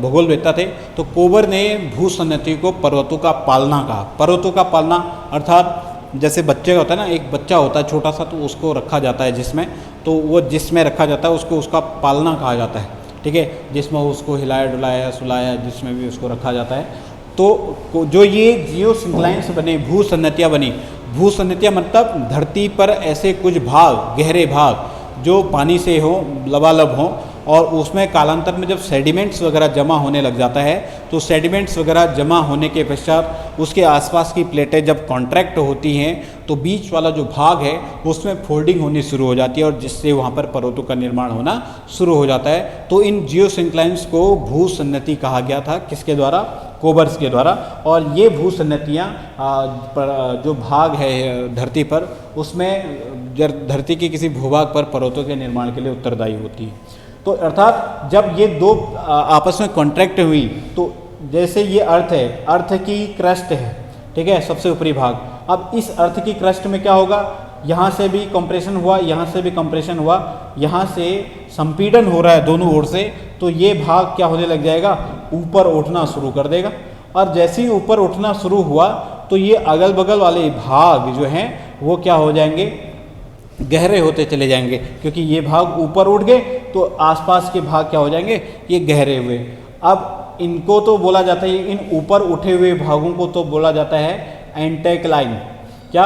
भूगोलवेत्ता थे, तो कोबर ने भूसन्नति को पर्वतों का पालना कहा। पर्वतों का पालना अर्थात जैसे बच्चे का होता है ना, एक बच्चा होता है छोटा सा, तो उसको रखा जाता है जिसमें, तो वो जिसमें रखा जाता है उसको उसका पालना कहा जाता है, ठीक है, जिसमें उसको हिलाया डुलाया सुलाया, जिसमें भी उसको रखा जाता है। तो जो ये जियोसिंक्लाइंस बने, भूसन्नतियाँ बनी, भूसन्नतियाँ मतलब धरती पर ऐसे कुछ भाग, गहरे भाग जो पानी से हो, लबालब हों, और उसमें कालांतर में जब सेडिमेंट्स वगैरह जमा होने लग जाता है, तो सेडिमेंट्स वगैरह जमा होने के पश्चात उसके आसपास की प्लेटें जब कॉन्ट्रैक्ट होती हैं तो बीच वाला जो भाग है उसमें फोल्डिंग होनी शुरू हो जाती है, और जिससे वहाँ पर पर्वतों का निर्माण होना शुरू हो जाता है। तो इन जियोसिंक्लाइंस को भूसन्नति कहा गया था, किसके द्वारा, कोबर्स के द्वारा। और ये भूसन्नतियाँ जो भाग है धरती पर, उसमें धरती के किसी भूभाग पर पर्वतों के निर्माण के लिए उत्तरदायी होती है। तो अर्थात जब ये दो आपस में कॉन्ट्रैक्ट हुई, तो जैसे ये अर्थ है, अर्थ की क्रस्ट है, ठीक है, सबसे ऊपरी भाग। अब इस अर्थ की क्रस्ट में क्या होगा, यहाँ से भी कंप्रेशन हुआ, यहाँ से भी कंप्रेशन हुआ, यहाँ से संपीड़न हो रहा है दोनों ओर से, तो ये भाग क्या होने लग जाएगा, ऊपर उठना शुरू कर देगा। और जैसे ही ऊपर उठना शुरू हुआ तो ये अगल बगल वाले भाग जो हैं वो क्या हो जाएंगे, गहरे होते चले जाएंगे, क्योंकि ये भाग ऊपर उठ गए तो आसपास के भाग क्या हो जाएंगे, ये गहरे हुए। अब इनको तो बोला जाता है, इन ऊपर उठे हुए भागों को तो बोला जाता है एंटेक्लाइन, क्या,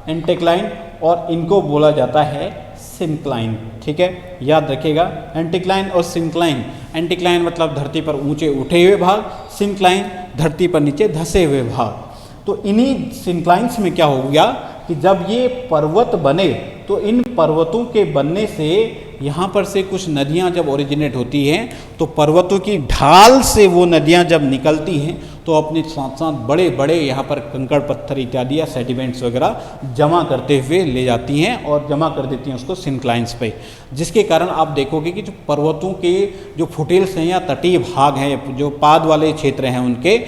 एंटेक्लाइन, और इनको बोला जाता है सिंक्लाइन, ठीक है, याद रखिएगा, एंटीक्लाइन और सिंक्लाइन। एंटीक्लाइन मतलब धरती पर ऊंचे उठे हुए भाग, सिंक्लाइन धरती पर नीचे धंसे हुए भाग। तो इन्हीं सिंक्लाइंस में क्या हो गया कि जब ये पर्वत बने तो इन पर्वतों के बनने से यहाँ पर से कुछ नदियाँ जब ओरिजिनेट होती हैं, तो पर्वतों की ढाल से वो नदियाँ जब निकलती हैं तो अपने साथ साथ बड़े बड़े यहाँ पर कंकड़ पत्थर इत्यादि या सेडिमेंट्स वगैरह जमा करते हुए ले जाती हैं और जमा कर देती हैं उसको सिंक्लाइंस पे, जिसके कारण आप देखोगे कि जो पर्वतों के जो फुटेल्स हैं या तटीय भाग हैं, जो पाद वाले क्षेत्र हैं उनके,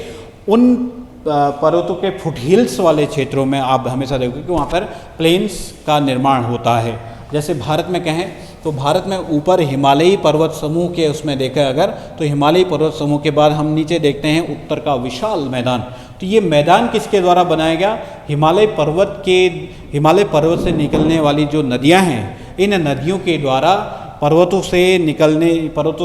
उन पर्वतों के फुटहिल्स वाले क्षेत्रों में आप हमेशा देखोगे कि वहाँ पर प्लेन्स का निर्माण होता है। जैसे भारत में कहें तो भारत में ऊपर हिमालयी पर्वत समूह के उसमें देखें अगर, तो हिमालयी पर्वत समूह के बाद हम नीचे देखते हैं उत्तर का विशाल मैदान। तो ये मैदान किसके द्वारा बनाया गया, हिमालय पर्वत से निकलने वाली जो नदियाँ हैं, इन नदियों के द्वारा पर्वतों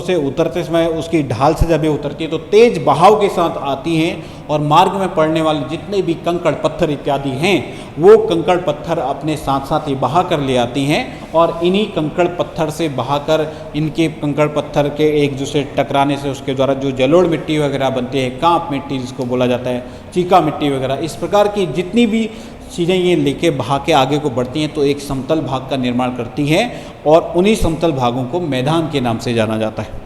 से उतरते समय उसकी ढाल से जब ये उतरती है तो तेज बहाव के साथ आती हैं, और मार्ग में पड़ने वाले जितने भी कंकड़ पत्थर इत्यादि हैं वो कंकड़ पत्थर अपने साथ साथ ही बहा कर ले आती हैं और इन्हीं कंकड़ पत्थर से बहाकर इनके कंकड़ पत्थर के एक दूसरे टकराने से उसके द्वारा जो जलोढ़ मिट्टी वगैरह बनती है, कांप मिट्टी जिसको बोला जाता है, चीका मिट्टी वगैरह, इस प्रकार की जितनी भी चीज़ें ये लेके बहा के आगे को बढ़ती हैं तो एक समतल भाग का निर्माण करती हैं और उन्हीं समतल भागों को मैदान के नाम से जाना जाता है।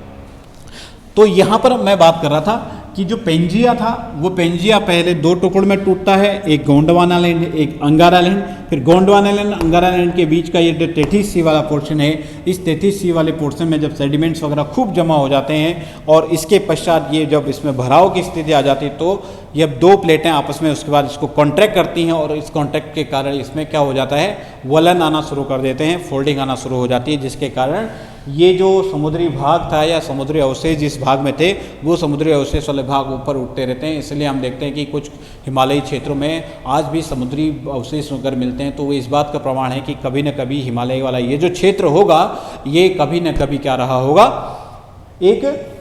तो यहाँ पर मैं बात कर रहा था कि जो पेंजिया था वो पेंजिया पहले दो टुकड़ों में टूटता है, एक गोंडवाना लैंड, एक अंगारा लैंड। फिर गोंडवाना लैंड अंगारा लैंड के बीच का ये जो 33C वाला पोर्शन है, इस 33C वाले पोर्शन में जब सेडिमेंट्स वगैरह खूब जमा हो जाते हैं और इसके पश्चात ये जब इसमें भराव की स्थिति आ जाती है तो ये दो प्लेटें आपस में उसके बाद इसको कॉन्ट्रैक्ट करती हैं और इस कॉन्ट्रैक्ट के कारण इसमें क्या हो जाता है, वलन आना शुरू कर देते हैं, फोल्डिंग आना शुरू हो जाती है, जिसके कारण ये जो समुद्री भाग था या समुद्री अवशेष जिस भाग में थे वो समुद्री अवशेष वाले भाग ऊपर उठते रहते हैं। इसलिए हम देखते हैं कि कुछ हिमालयी क्षेत्रों में आज भी समुद्री अवशेष अगर मिलते हैं तो वो इस बात का प्रमाण है कि कभी न कभी हिमालय वाला ये जो क्षेत्र होगा ये कभी न कभी क्या रहा होगा, एक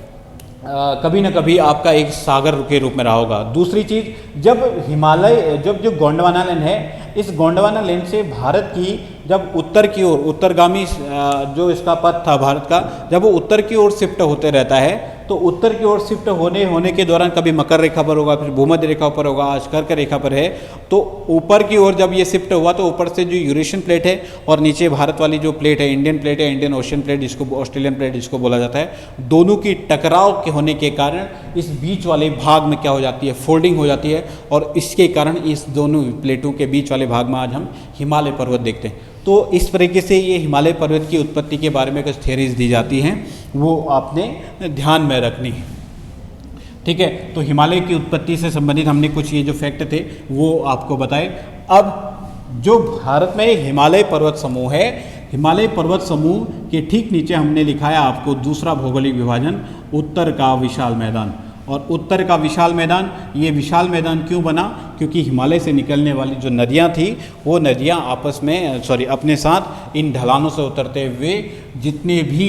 कभी न कभी आपका एक सागर के रूप में रहा होगा। दूसरी चीज़, जब हिमालय जो गोंडवाना लैंड है, इस गोंडवाना लैंड से भारत की जब उत्तर की ओर उत्तरगामी जो इसका पथ था भारत का, जब वो उत्तर की ओर शिफ्ट होते रहता है तो उत्तर की ओर शिफ्ट होने के दौरान कभी मकर रेखा पर होगा, फिर भूमध्य रेखा पर होगा, आज कर्क रेखा पर है। तो ऊपर की ओर जब ये शिफ्ट हुआ तो ऊपर से जो यूरेशियन प्लेट है और नीचे भारत वाली जो प्लेट है, इंडियन प्लेट है, इंडियन ओशियन प्लेट जिसको ऑस्ट्रेलियन प्लेट जिसको बोला जाता है, दोनों की टकराव के होने के कारण इस बीच वाले भाग में क्या हो जाती है, फोल्डिंग हो जाती है और इसके कारण इस दोनों प्लेटों के बीच वाले भाग में आज हम हिमालय पर्वत देखते हैं। तो इस तरीके से ये हिमालय पर्वत की उत्पत्ति के बारे में कुछ थ्योरीज दी जाती हैं, वो आपने ध्यान में रखनी है। ठीक है, तो हिमालय की उत्पत्ति से संबंधित हमने कुछ ये जो फैक्ट थे वो आपको बताए। अब जो भारत में हिमालय पर्वत समूह है, हिमालय पर्वत समूह के ठीक नीचे हमने लिखा है आपको दूसरा भौगोलिक विभाजन, उत्तर का विशाल मैदान। और उत्तर का विशाल मैदान, ये विशाल मैदान क्यों बना, क्योंकि हिमालय से निकलने वाली जो नदियाँ थी वो नदियाँ आपस में अपने साथ इन ढलानों से उतरते हुए जितने भी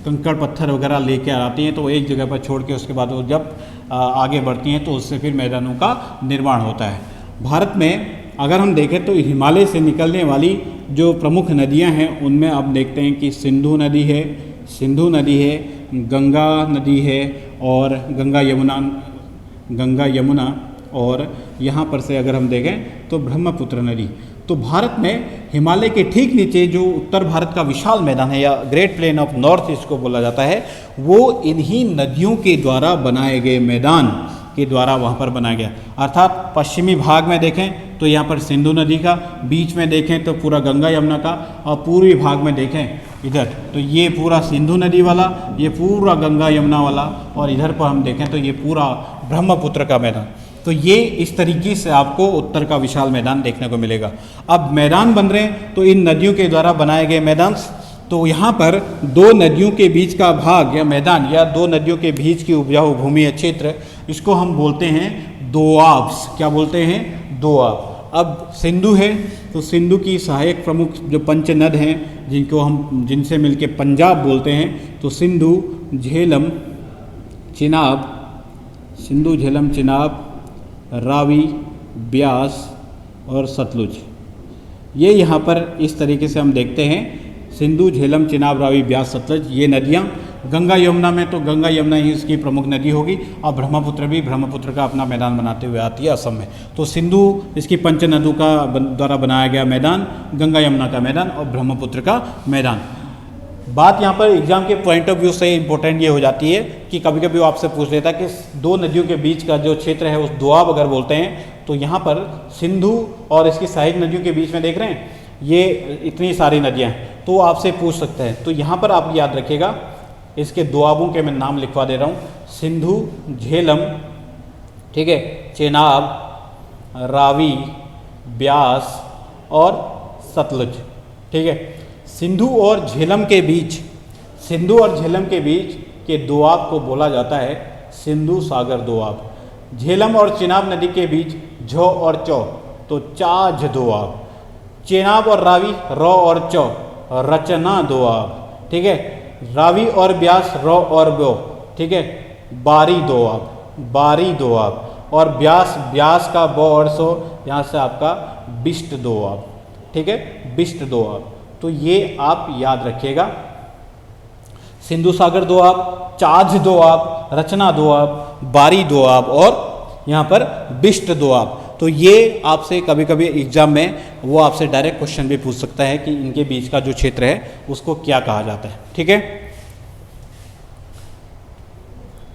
कंकड़ पत्थर वगैरह लेके आती हैं तो एक जगह पर छोड़ के उसके बाद वो जब आगे बढ़ती हैं तो उससे फिर मैदानों का निर्माण होता है। भारत में अगर हम देखें तो हिमालय से निकलने वाली जो प्रमुख नदियाँ हैं उनमें आप देखते हैं कि सिंधु नदी है, गंगा नदी है और गंगा यमुना और यहाँ पर से अगर हम देखें तो ब्रह्मपुत्र नदी। तो भारत में हिमालय के ठीक नीचे जो उत्तर भारत का विशाल मैदान है या ग्रेट प्लेन ऑफ नॉर्थ इसको बोला जाता है, वो इन्हीं नदियों के द्वारा बनाए गए मैदान के द्वारा वहाँ पर बनाया गया। अर्थात पश्चिमी भाग में देखें तो यहाँ पर सिंधु नदी का, बीच में देखें तो पूरा गंगा यमुना का और पूर्वी भाग में देखें इधर तो ये पूरा सिंधु नदी वाला, ये पूरा गंगा यमुना वाला और इधर पर हम देखें तो ये पूरा ब्रह्मपुत्र का मैदान। तो ये इस तरीके से आपको उत्तर का विशाल मैदान देखने को मिलेगा। अब मैदान बन रहे हैं तो इन नदियों के द्वारा बनाए गए मैदान, तो यहाँ पर दो नदियों के बीच का भाग या मैदान या दो नदियों के बीच की उपजाऊ भूमि या क्षेत्र, इसको हम बोलते हैं दोआब्स। क्या बोलते हैं? दोआब। अब सिंधु है तो सिंधु की सहायक प्रमुख जो पंच नद हैं जिनसे मिलके पंजाब बोलते हैं, तो सिंधु, झेलम, चिनाब, रावी, ब्यास और सतलुज। ये यहाँ पर इस तरीके से हम देखते हैं, सिंधु, झेलम, चिनाब, रावी, ब्यास, सतलुज ये नदियाँ। गंगा यमुना में तो गंगा यमुना ही इसकी प्रमुख नदी होगी और ब्रह्मपुत्र भी ब्रह्मपुत्र का अपना मैदान बनाते हुए आती है असम में। तो सिंधु इसकी पंच नदों का द्वारा बनाया गया मैदान, गंगा यमुना का मैदान और ब्रह्मपुत्र का मैदान। बात यहाँ पर एग्जाम के पॉइंट ऑफ व्यू से इंपॉर्टेंट ये हो जाती है कि कभी कभी वो आपसे पूछ लेता है कि दो नदियों के बीच का जो क्षेत्र है उस दोआब अगर बोलते हैं, तो यहाँ पर सिंधु और इसकी सहायक नदियों के बीच में देख रहे हैं ये इतनी सारी नदियाँ हैं, तो आपसे पूछ सकते हैं। तो यहाँ पर आप याद रखिएगा, इसके दोआबों के मैं नाम लिखवा दे रहा हूँ, सिंधु, झेलम, ठीक है, चेनाब, रावी, ब्यास और सतलुज। ठीक है, सिंधु और झेलम के बीच के दोआब को बोला जाता है सिंधु सागर दोआब। झेलम और चेनाब नदी के बीच झो और चौ, तो चाझ दोआब। चेनाब और रावी, रौ और चौ, रचना दोआब। ठीक है, रावी और ब्यास, रौ और ब्यो, ठीक है, बारी दोआब। और ब्यास, ब्यास का ब सो यहाँ से आपका बिष्ट दोआब, ठीक है, बिष्ट दोआब। तो ये आप याद रखिएगा। सिंधु सागर दोआब, चाझ दोआब, रचना दोआब, बारी दोआब और यहाँ पर बिष्ट दोआब। तो ये आपसे कभी कभी एग्जाम में वो आपसे डायरेक्ट क्वेश्चन भी पूछ सकता है कि इनके बीच का जो क्षेत्र है उसको क्या कहा जाता है, ठीक है।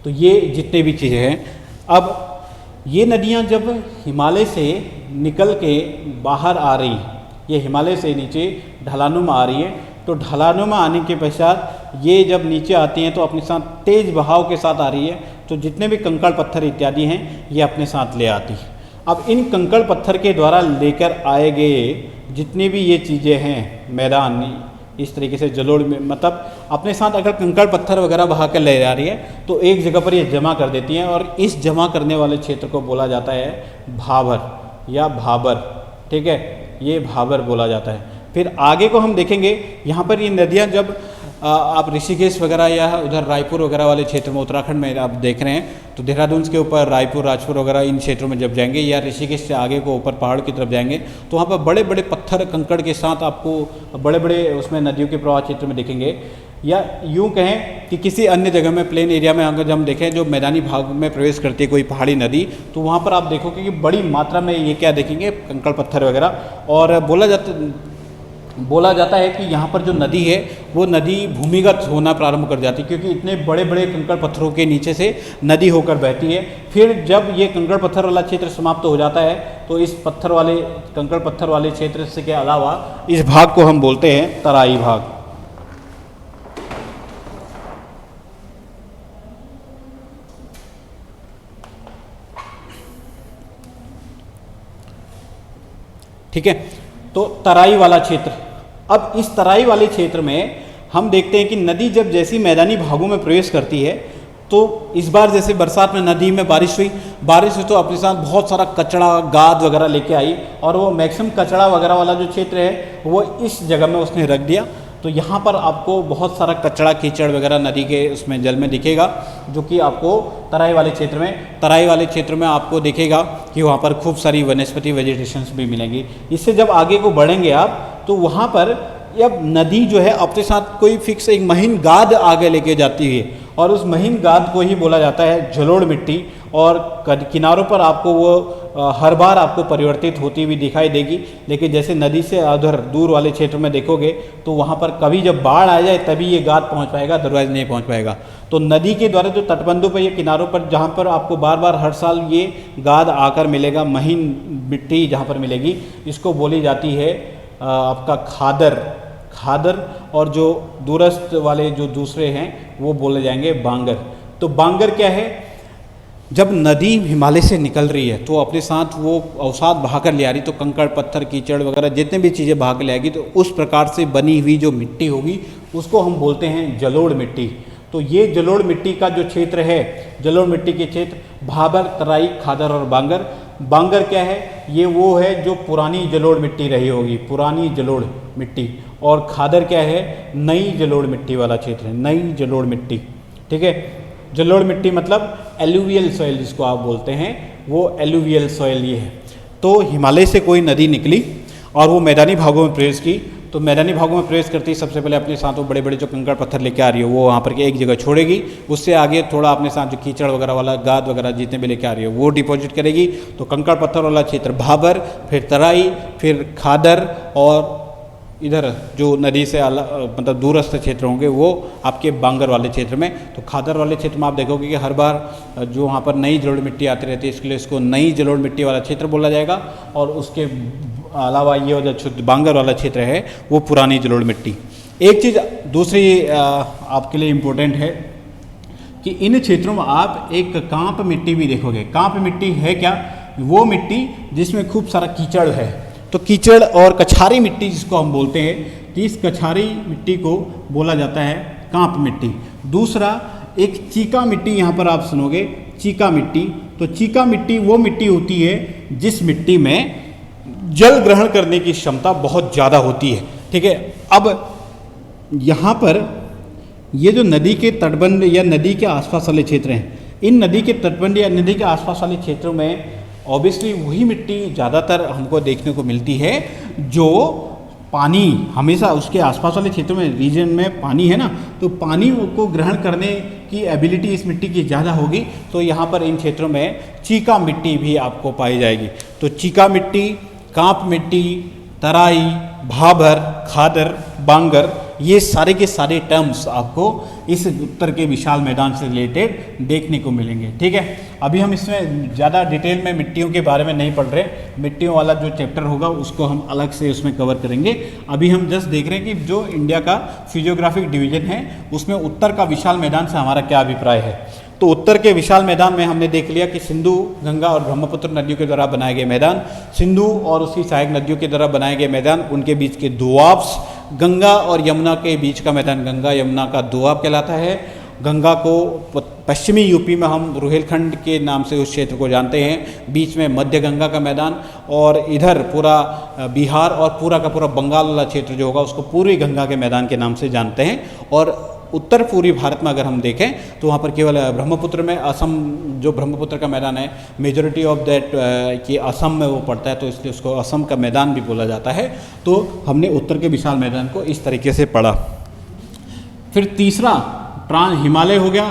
तो ये जितने भी चीज़ें हैं, अब ये नदियाँ जब हिमालय से निकल के बाहर आ रही, ये हिमालय से नीचे ढलानों में आ रही है, तो ढलानों में आने के पश्चात ये जब नीचे आती हैं तो अपने साथ तेज बहाव के साथ आ रही है, तो जितने भी कंकड़ पत्थर इत्यादि हैं ये अपने साथ ले आती है। अब इन कंकड़ पत्थर के द्वारा लेकर आए गए जितनी भी ये चीज़ें हैं, मैदान इस तरीके से जलोढ़ में, मतलब अपने साथ अगर कंकड़ पत्थर वगैरह बहा कर ले जा रही है तो एक जगह पर ये जमा कर देती हैं, और इस जमा करने वाले क्षेत्र को बोला जाता है भाबर या भाबर, ठीक है, ये भाबर बोला जाता है। फिर आगे को हम देखेंगे, यहाँ पर ये नदियाँ जब आप ऋषिकेश वगैरह या उधर रायपुर वगैरह वाले क्षेत्र में, उत्तराखंड में आप देख रहे हैं, तो देहरादून के ऊपर रायपुर, राजपुर वगैरह इन क्षेत्रों में जब जाएंगे या ऋषिकेश से आगे को ऊपर पहाड़ की तरफ जाएंगे तो वहाँ पर बड़े बड़े पत्थर कंकड़ के साथ आपको बड़े बड़े उसमें नदियों के प्रवाह क्षेत्र में दिखेंगे। या यूँ कहें कि किसी अन्य जगह में प्लेन एरिया में अगर हम देखें जो मैदानी भाग में प्रवेश करती है कोई पहाड़ी नदी, तो वहाँ पर आप देखोगे कि बड़ी मात्रा में ये क्या देखेंगे, कंकड़ पत्थर वगैरह। और बोला जाता है कि यहाँ पर जो नदी है वो नदी भूमिगत होना प्रारंभ कर जाती है, क्योंकि इतने बड़े बड़े कंकड़ पत्थरों के नीचे से नदी होकर बहती है। फिर जब ये कंकड़ पत्थर वाला क्षेत्र समाप्त हो जाता है तो इस कंकड़ पत्थर वाले क्षेत्र से के अलावा इस भाग को हम बोलते हैं तराई भाग। ठीक है, तो तराई वाला क्षेत्र। अब इस तराई वाले क्षेत्र में हम देखते हैं कि नदी जब जैसी मैदानी भागों में प्रवेश करती है, तो इस बार जैसे बरसात में नदी में बारिश हुई तो अपने साथ बहुत सारा कचड़ा, गाद वगैरह लेके आई, और वो मैक्सिमम कचड़ा वगैरह वाला जो क्षेत्र है वो इस जगह में उसने रख दिया। तो यहाँ पर आपको बहुत सारा कचड़ा, कीचड़ वगैरह नदी के उसमें जल में दिखेगा, जो कि आपको तराई वाले क्षेत्र में आपको दिखेगा कि वहाँ पर खूब सारी वनस्पति वेजिटेशंस भी मिलेंगी। इससे जब आगे को बढ़ेंगे आप तो वहाँ पर अब नदी जो है अपने साथ कोई फिक्स एक महीन गाद आगे लेके जाती है, और उस महीन गाद को ही बोला जाता है जलोढ़ मिट्टी। और किनारों पर आपको वो हर बार आपको परिवर्तित होती हुई दिखाई देगी, लेकिन जैसे नदी से उधर दूर वाले क्षेत्र में देखोगे तो वहाँ पर कभी जब बाढ़ आ जाए तभी ये गाद पहुँच पाएगा, अदरवाइज नहीं पहुँच पाएगा। तो नदी के द्वारा जो तटबंधों पर या किनारों पर जहाँ पर आपको बार बार हर साल ये गाद आकर मिलेगा, महीन मिट्टी जहाँ पर मिलेगी, इसको बोली जाती है आपका खादर। और जो दूरस्थ वाले जो दूसरे हैं वो बोले जाएंगे बांगर। तो बांगर क्या है, जब नदी हिमालय से निकल रही है तो अपने साथ वो अवसाद बहाकर ले आ रही, तो कंकड़ पत्थर कीचड़ वगैरह जितने भी चीज़ें बहा कर ले आएगी, तो उस प्रकार से बनी हुई जो मिट्टी होगी उसको हम बोलते हैं जलोढ़ मिट्टी। तो ये जलोढ़ मिट्टी का जो क्षेत्र है, जलोढ़ मिट्टी के क्षेत्र भाबर, तराई, खादर और बांगर। बांगर क्या है, ये वो है जो पुरानी जलोढ़ मिट्टी रही होगी, पुरानी जलोढ़ मिट्टी। और खादर क्या है, नई जलोढ़ मिट्टी वाला क्षेत्र है, नई जलोढ़ मिट्टी। ठीक है, जलोढ़ मिट्टी मतलब एलुवियल सॉइल जिसको आप बोलते हैं, वो एलुवियल सॉइल ये है। तो हिमालय से कोई नदी निकली और वो मैदानी भागों में प्रवेश की, तो मैदानी भागों में प्रवेश करती सबसे पहले अपने साथ वो बड़े बड़े जो कंकड़ पत्थर लेके आ रही है वो वहाँ पर एक जगह छोड़ेगी। उससे आगे थोड़ा अपने साथ जो कीचड़ वगैरह वाला, गाद वगैरह जितने भी लेके आ रही है वो डिपॉजिट करेगी। तो कंकड़ पत्थर वाला क्षेत्र भाबर, फिर तराई, फिर खादर, और इधर जो नदी से मतलब दूरस्थ क्षेत्र होंगे वो आपके बांगर वाले क्षेत्र में। तो खादर वाले क्षेत्र में आप देखोगे कि हर बार जो वहाँ पर नई जलोढ़ मिट्टी आती रहती है, इसके लिए इसको नई जलोढ़ मिट्टी वाला क्षेत्र बोला जाएगा। और उसके अलावा ये जो बांगर वाला क्षेत्र है वो पुरानी जलोढ़ मिट्टी। एक चीज़ दूसरी आपके लिए इम्पोर्टेंट है कि इन क्षेत्रों में आप एक कांप मिट्टी भी देखोगे। कांप मिट्टी है क्या, वो मिट्टी जिसमें खूब सारा कीचड़ है। तो कीचड़ और कछारी मिट्टी जिसको हम बोलते हैं, कि इस कछारी मिट्टी को बोला जाता है कांप मिट्टी। दूसरा एक चीका मिट्टी, यहाँ पर आप सुनोगे चीका मिट्टी। तो चीका मिट्टी वो मिट्टी होती है जिस मिट्टी में जल ग्रहण करने की क्षमता बहुत ज़्यादा होती है। ठीक है, अब यहाँ पर ये जो नदी के तटबंध या नदी के आसपास वाले क्षेत्र हैं, इन नदी के तटबंध या नदी के आसपास वाले क्षेत्रों में ऑब्वियसली वही मिट्टी ज़्यादातर हमको देखने को मिलती है जो पानी हमेशा उसके आसपास वाले क्षेत्रों में, रीजन में पानी है ना, तो पानी को ग्रहण करने की एबिलिटी इस मिट्टी की ज़्यादा होगी। तो यहाँ पर इन क्षेत्रों में चीका मिट्टी भी आपको पाई जाएगी। तो चीका मिट्टी, कांप मिट्टी, तराई, भाबर, खादर, बांगर, ये सारे के सारे टर्म्स आपको इस उत्तर के विशाल मैदान से रिलेटेड देखने को मिलेंगे। ठीक है, अभी हम इसमें ज़्यादा डिटेल में मिट्टियों के बारे में नहीं पढ़ रहे, मिट्टियों वाला जो चैप्टर होगा उसको हम अलग से उसमें कवर करेंगे। अभी हम जस्ट देख रहे हैं कि जो इंडिया का फिजियोग्राफिक डिवीजन है उसमें उत्तर का विशाल मैदान से हमारा क्या अभिप्राय है। तो उत्तर के विशाल मैदान में हमने देख लिया कि सिंधु, गंगा और ब्रह्मपुत्र नदियों के द्वारा बनाए गए मैदान, सिंधु और उसकी सहायक नदियों के द्वारा बनाए गए मैदान, उनके बीच के दोआब्स, गंगा और यमुना के बीच का मैदान गंगा यमुना का दोआब कहलाता है। गंगा को पश्चिमी यूपी में हम रुहेलखंड के नाम से उस क्षेत्र को जानते हैं, बीच में मध्य गंगा का मैदान, और इधर पूरा बिहार और पूरा का पूरा बंगाल वाला क्षेत्र जो होगा उसको पूरी गंगा के मैदान के नाम से जानते हैं। और उत्तर पूर्वी भारत में अगर हम देखें तो वहाँ पर केवल ब्रह्मपुत्र में, असम जो ब्रह्मपुत्र का मैदान है मेजॉरिटी ऑफ दैट कि असम में वो पड़ता है, तो इसलिए उसको असम का मैदान भी बोला जाता है। तो हमने उत्तर के विशाल मैदान को इस तरीके से पढ़ा। फिर तीसरा हिमालय हो गया,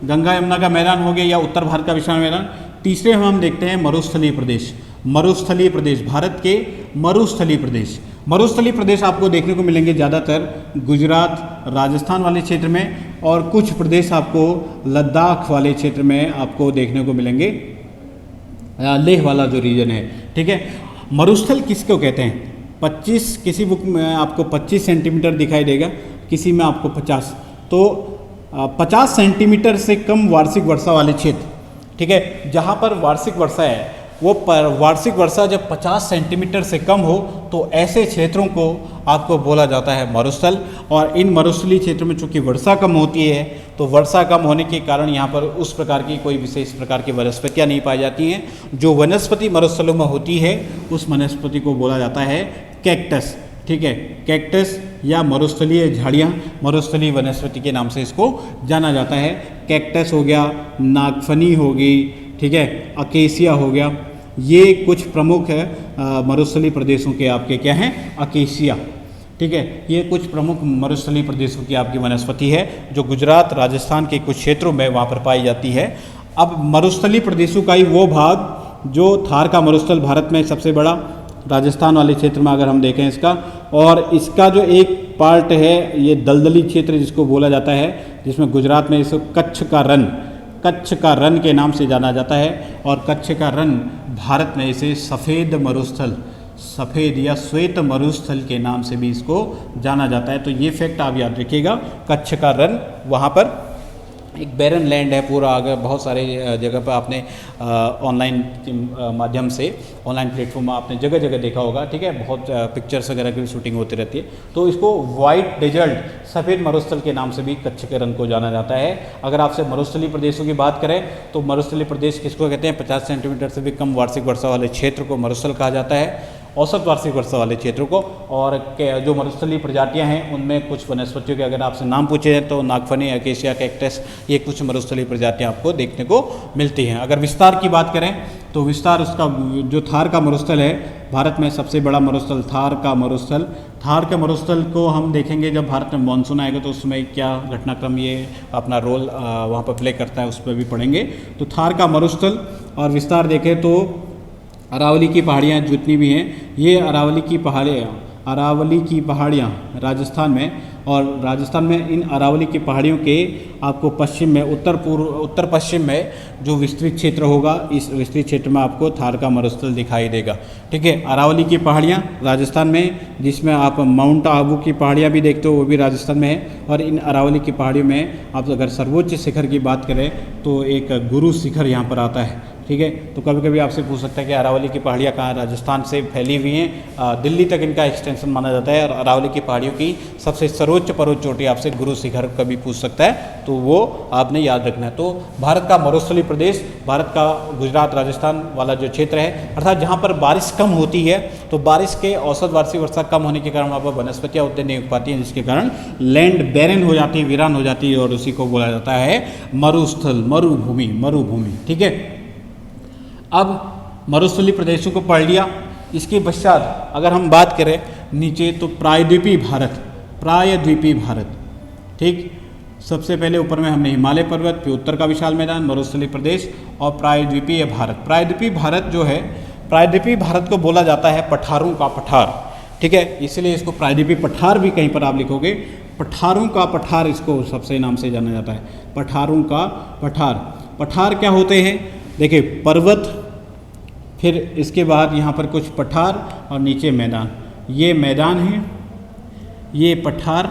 गंगा यमुना का मैदान हो गया या उत्तर भारत का विशाल मैदान। तीसरे हम देखते हैं मरुस्थलीय प्रदेश। मरुस्थलीय प्रदेश, भारत के मरुस्थलीय प्रदेश। मरुस्थलीय प्रदेश आपको देखने को मिलेंगे ज़्यादातर गुजरात, राजस्थान वाले क्षेत्र में, और कुछ प्रदेश आपको लद्दाख वाले क्षेत्र में आपको देखने को मिलेंगे, लेह वाला जो रीजन है। ठीक है, मरुस्थल किसको कहते हैं? 25, किसी बुक में आपको 25 सेंटीमीटर दिखाई देगा, किसी में आपको 50। तो 50 सेंटीमीटर से कम वार्षिक वर्षा वाले क्षेत्र, ठीक है, जहाँ पर वार्षिक वर्षा है वो वार्षिक वर्षा जब 50 सेंटीमीटर से कम हो तो ऐसे क्षेत्रों को आपको बोला जाता है मरुस्थल। और इन मरुस्थलीय क्षेत्रों में चूँकि वर्षा कम होती है तो वर्षा कम होने के कारण यहाँ पर उस प्रकार की कोई विशेष प्रकार की वनस्पतियाँ नहीं पाई जाती हैं। जो वनस्पति मरुस्थलों में होती है उस वनस्पति को बोला जाता है कैक्टस। ठीक है, कैक्टस या मरुस्थलीय झाड़ियाँ, मरुस्थलीय वनस्पति के नाम से इसको जाना जाता है। कैक्टस हो गया, नागफनी होगी, ठीक है, अकेसिया हो गया, ये कुछ प्रमुख है मरुस्थलीय प्रदेशों के आपके क्या हैं, अकेसिया। ठीक है, ये कुछ प्रमुख मरुस्थलीय प्रदेशों की आपकी वनस्पति है जो गुजरात, राजस्थान के कुछ क्षेत्रों में वहाँ पर पाई जाती है। अब मरुस्थलीय प्रदेशों का ही वो भाग जो थार का मरुस्थल भारत में सबसे बड़ा, राजस्थान वाले क्षेत्र में अगर हम देखें इसका, और इसका जो एक पार्ट है ये दलदली क्षेत्र जिसको बोला जाता है, जिसमें गुजरात में इसको कच्छ का रन के नाम से जाना जाता है। और कच्छ का रन भारत में इसे सफ़ेद मरुस्थल, सफ़ेद या श्वेत मरुस्थल के नाम से भी इसको जाना जाता है। तो ये फैक्ट आप याद रखिएगा, कच्छ का रन वहाँ पर एक बैरन लैंड है पूरा। अगर बहुत सारे जगह पर आपने ऑनलाइन माध्यम से, ऑनलाइन प्लेटफॉर्म में आपने जगह जगह देखा होगा, ठीक है, बहुत पिक्चर्स वगैरह की शूटिंग होती रहती है। तो इसको वाइट डेजर्ट, सफ़ेद मरुस्थल के नाम से भी कच्छ के रन को जाना जाता है। अगर आपसे मरुस्थलीय प्रदेशों की बात करें तो मरुस्थलीय प्रदेश किसको कहते हैं? 50 सेंटीमीटर से भी कम वार्षिक वर्षा वाले क्षेत्र को मरुस्थल कहा जाता है, औसत वार्षिक वर्षा वाले क्षेत्रों को। और जो मरुस्थलीय प्रजातियां हैं उनमें कुछ वनस्पतियों के अगर आपसे नाम पूछे हैं तो नागफनी, अकेसिया, कैक्टस, ये कुछ मरुस्थलीय प्रजातियां आपको देखने को मिलती हैं। अगर विस्तार की बात करें तो विस्तार उसका जो थार का मरुस्थल है, भारत में सबसे बड़ा मरुस्थल थार का मरुस्थल। थार के मरुस्थल को हम देखेंगे जब भारत में मानसून आएगा तो उसमें क्या घटनाक्रम ये अपना रोल वहाँ पर प्ले करता है, उस पर भी पढ़ेंगे। तो थार का मरुस्थल और विस्तार देखें तो अरावली की पहाड़ियाँ जितनी भी हैं, ये अरावली की पहाड़ियाँ राजस्थान में, और राजस्थान में इन अरावली की पहाड़ियों के आपको पश्चिम में, उत्तर पश्चिम में जो विस्तृत क्षेत्र होगा, इस विस्तृत क्षेत्र में आपको थार का मरुस्थल दिखाई देगा। ठीक है, अरावली की पहाड़ियाँ राजस्थान में, जिसमें आप माउंट आबू की पहाड़ियाँ भी देखते हो वो भी राजस्थान में है। और इन अरावली की पहाड़ियों में आप अगर सर्वोच्च शिखर की बात करें तो एक गुरु शिखर यहाँ पर आता है। ठीक है। तो कभी कभी आपसे पूछ सकता है कि अरावली की पहाड़ियाँ कहाँ, राजस्थान से फैली हुई हैं, दिल्ली तक इनका एक्सटेंशन माना जाता है। और अरावली की पहाड़ियों की सबसे सर्वोच्च पर्वत चोटी आपसे गुरु शिखर कभी पूछ सकता है, तो वो आपने याद रखना है। तो भारत का मरुस्थलीय प्रदेश, भारत का गुजरात राजस्थान वाला जो क्षेत्र है, अर्थात जहाँ पर बारिश कम होती है, तो बारिश के औसत वार्षिक वर्षा कम होने के कारण वहाँ पर वनस्पतियाँ उतनी नहीं उग पाती हैं, जिसके कारण लैंड बैरन हो जाती है, वीरान हो जाती है, और उसी को बोला जाता है मरुस्थल, मरुभूमि। ठीक है। अब मरुस्थलीय प्रदेशों को पढ़ लिया। इसके पश्चात अगर हम बात करें नीचे, तो प्रायद्वीपीय भारत, ठीक। सबसे पहले ऊपर में हमने हिमालय पर्वत, फिर उत्तर का विशाल मैदान, मरुस्थलीय प्रदेश और प्रायद्वीपीय भारत। प्रायद्वीपीय भारत जो है, प्रायद्वीपीय भारत को बोला जाता है पठारों का पठार, ठीक है। इसलिए इसको प्रायद्वीपीय पठार भी कहीं पर आप लिखोगे, पठारों का पठार इसको सबसे नाम से जाना जाता है, पठारों का पठार। पठार क्या होते हैं? देखिए, पर्वत, फिर इसके बाद यहाँ पर कुछ पठार और नीचे मैदान। ये मैदान है, ये पठार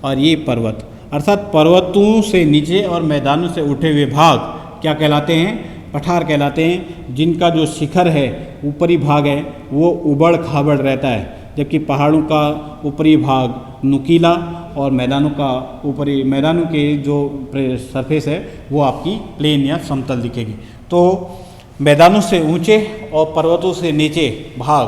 और ये पर्वत। अर्थात पर्वतों से नीचे और मैदानों से उठे हुए भाग क्या कहलाते हैं? पठार कहलाते हैं। जिनका जो शिखर है, ऊपरी भाग है, वो उबड़ खाबड़ रहता है, जबकि पहाड़ों का ऊपरी भाग नुकीला और मैदानों के जो सरफेस है वो आपकी प्लेन या समतल दिखेगी। तो मैदानों से ऊंचे और पर्वतों से नीचे भाग,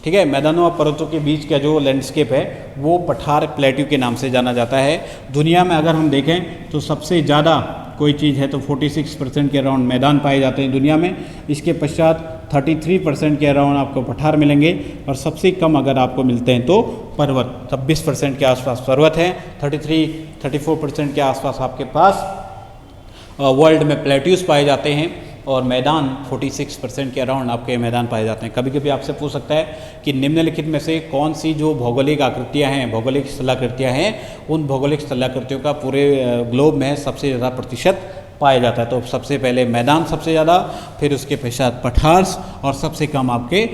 ठीक है, मैदानों और पर्वतों के बीच का जो लैंडस्केप है वो पठार प्लेट्यू के नाम से जाना जाता है। दुनिया में अगर हम देखें तो सबसे ज़्यादा कोई चीज़ है तो 46% के अराउंड मैदान पाए जाते हैं दुनिया में। इसके पश्चात 33% के अराउंड आपको पठार मिलेंगे, और सबसे कम अगर आपको मिलते हैं तो पर्वत, 26% के आसपास पर्वत हैं, 34% के आसपास आपके पास वर्ल्ड में प्लेट्यूज पाए जाते हैं, और मैदान 46% के अराउंड आपके मैदान पाए जाते हैं। कभी कभी आपसे पूछ सकता है कि निम्नलिखित में से कौन सी जो भौगोलिक आकृतियाँ हैं, भौगोलिक स्थलाकृतियाँ हैं, उन भौगोलिक स्थलाकृतियों का पूरे ग्लोब में सबसे ज़्यादा प्रतिशत पाया जाता है? तो सबसे पहले मैदान सबसे ज़्यादा, फिर उसके पश्चात पठार, और सबसे कम आपके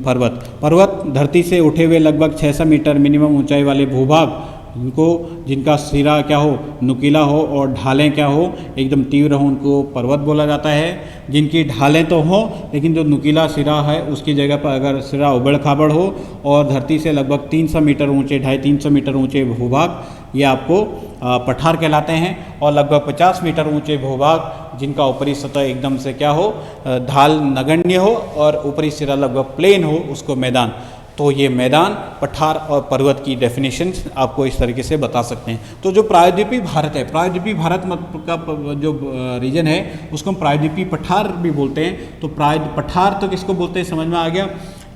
पर्वत धरती से उठे हुए लगभग 600 मीटर मिनिमम ऊंचाई वाले भूभाग, जिनका सिरा क्या हो, नुकीला हो, और ढालें क्या हो, एकदम तीव्र हो, उनको पर्वत बोला जाता है। जिनकी ढालें तो हो, लेकिन जो नुकीला सिरा है उसकी जगह पर अगर सिरा उबड़ खाबड़ हो, और धरती से लगभग 300 मीटर ऊंचे, 250-300 मीटर ऊंचे भूभाग, ये आपको पठार कहलाते हैं। और लगभग 50 मीटर ऊंचे भूभाग जिनका ऊपरी सतह एकदम से क्या हो, ढाल नगण्य हो, और ऊपरी सिरा लगभग प्लेन हो, उसको मैदान। तो ये मैदान, पठार और पर्वत की डेफिनेशन आपको इस तरीके से बता सकते हैं। तो जो प्रायद्वीपीय भारत है, प्रायद्वीपीय भारत का जो रीजन है उसको हम प्रायद्वीपीय पठार भी बोलते हैं। तो पठार तो किसको बोलते हैं, समझ में आ गया।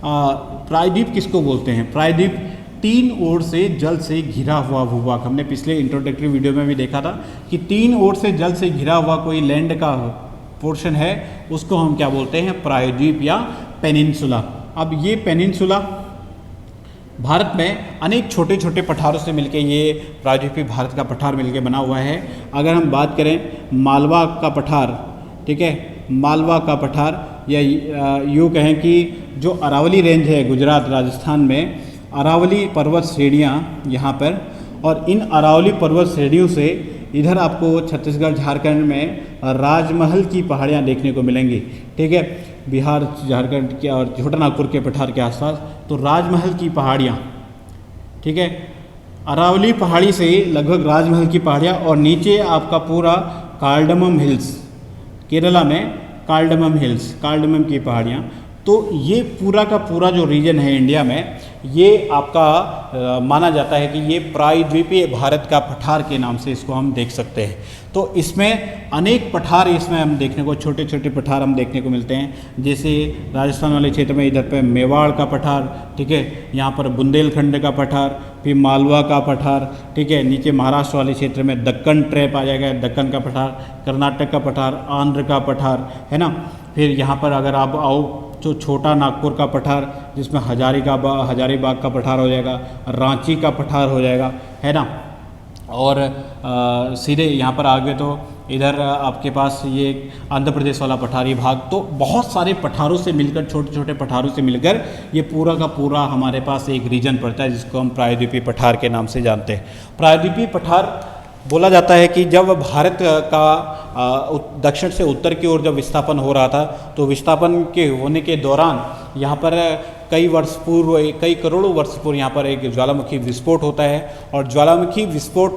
प्रायद्वीप किसको बोलते हैं? प्रायद्वीप 3 ओर से जल से घिरा हुआ भूभाग। हमने पिछले इंट्रोडक्टरी वीडियो में भी देखा था कि 3 ओर से जल से घिरा हुआ कोई लैंड का पोर्शन है, उसको हम क्या बोलते हैं? प्रायद्वीप या पेनिनसुला। अब ये पेनिनसुला भारत में अनेक छोटे छोटे पठारों से मिलके ये प्रायद्वीपीय भारत का पठार मिलके बना हुआ है। अगर हम बात करें मालवा का पठार, ठीक है, मालवा का पठार, या यूँ कहें कि जो अरावली रेंज है गुजरात राजस्थान में, अरावली पर्वत श्रेणियाँ यहाँ पर, और इन अरावली पर्वत श्रेणियों से इधर आपको छत्तीसगढ़ झारखंड में राजमहल की पहाड़ियाँ देखने को मिलेंगी, ठीक है, बिहार झारखंड के और छोटा नागपुर के पठार के आसपास। तो राजमहल की पहाड़ियाँ, ठीक है, अरावली पहाड़ी से लगभग राजमहल की पहाड़ियाँ, और नीचे आपका पूरा कार्डमम हिल्स, केरला में कार्डमम हिल्स, कार्डमम की पहाड़ियाँ। तो ये पूरा का पूरा जो रीजन है इंडिया में, ये आपका माना जाता है कि ये प्रायद्वीपीय भारत का पठार के नाम से इसको हम देख सकते हैं। तो इसमें अनेक पठार इसमें हम देखने को, छोटे छोटे पठार हम देखने को मिलते हैं। जैसे राजस्थान वाले क्षेत्र में इधर पे मेवाड़ का पठार, ठीक है, यहाँ पर बुंदेलखंड का पठार, फिर मालवा का पठार, ठीक है, नीचे महाराष्ट्र वाले क्षेत्र में दक्कन ट्रैप आ जाएगा, दक्कन का पठार, कर्नाटक का पठार, आंध्र का पठार, है ना। फिर यहाँ पर अगर आप आओ जो छोटा नागपुर का पठार, जिसमें हजारीबाग का पठार हो जाएगा, रांची का पठार हो जाएगा, है ना। और सीधे यहाँ पर आ गए तो इधर आपके पास ये आंध्र प्रदेश वाला पठारी भाग। तो बहुत सारे पठारों से मिलकर, छोटे छोटे पठारों से मिलकर ये पूरा का पूरा हमारे पास एक रीजन पड़ता है, जिसको हम प्रायद्वीपीय पठार के नाम से जानते हैं। प्रायद्वीपीय पठार बोला जाता है कि जब भारत का दक्षिण से उत्तर की ओर जब विस्थापन हो रहा था, तो विस्थापन के होने के दौरान यहाँ पर कई वर्ष पूर्व, कई करोड़ों वर्ष पूर्व यहाँ पर एक ज्वालामुखी विस्फोट होता है, और ज्वालामुखी विस्फोट,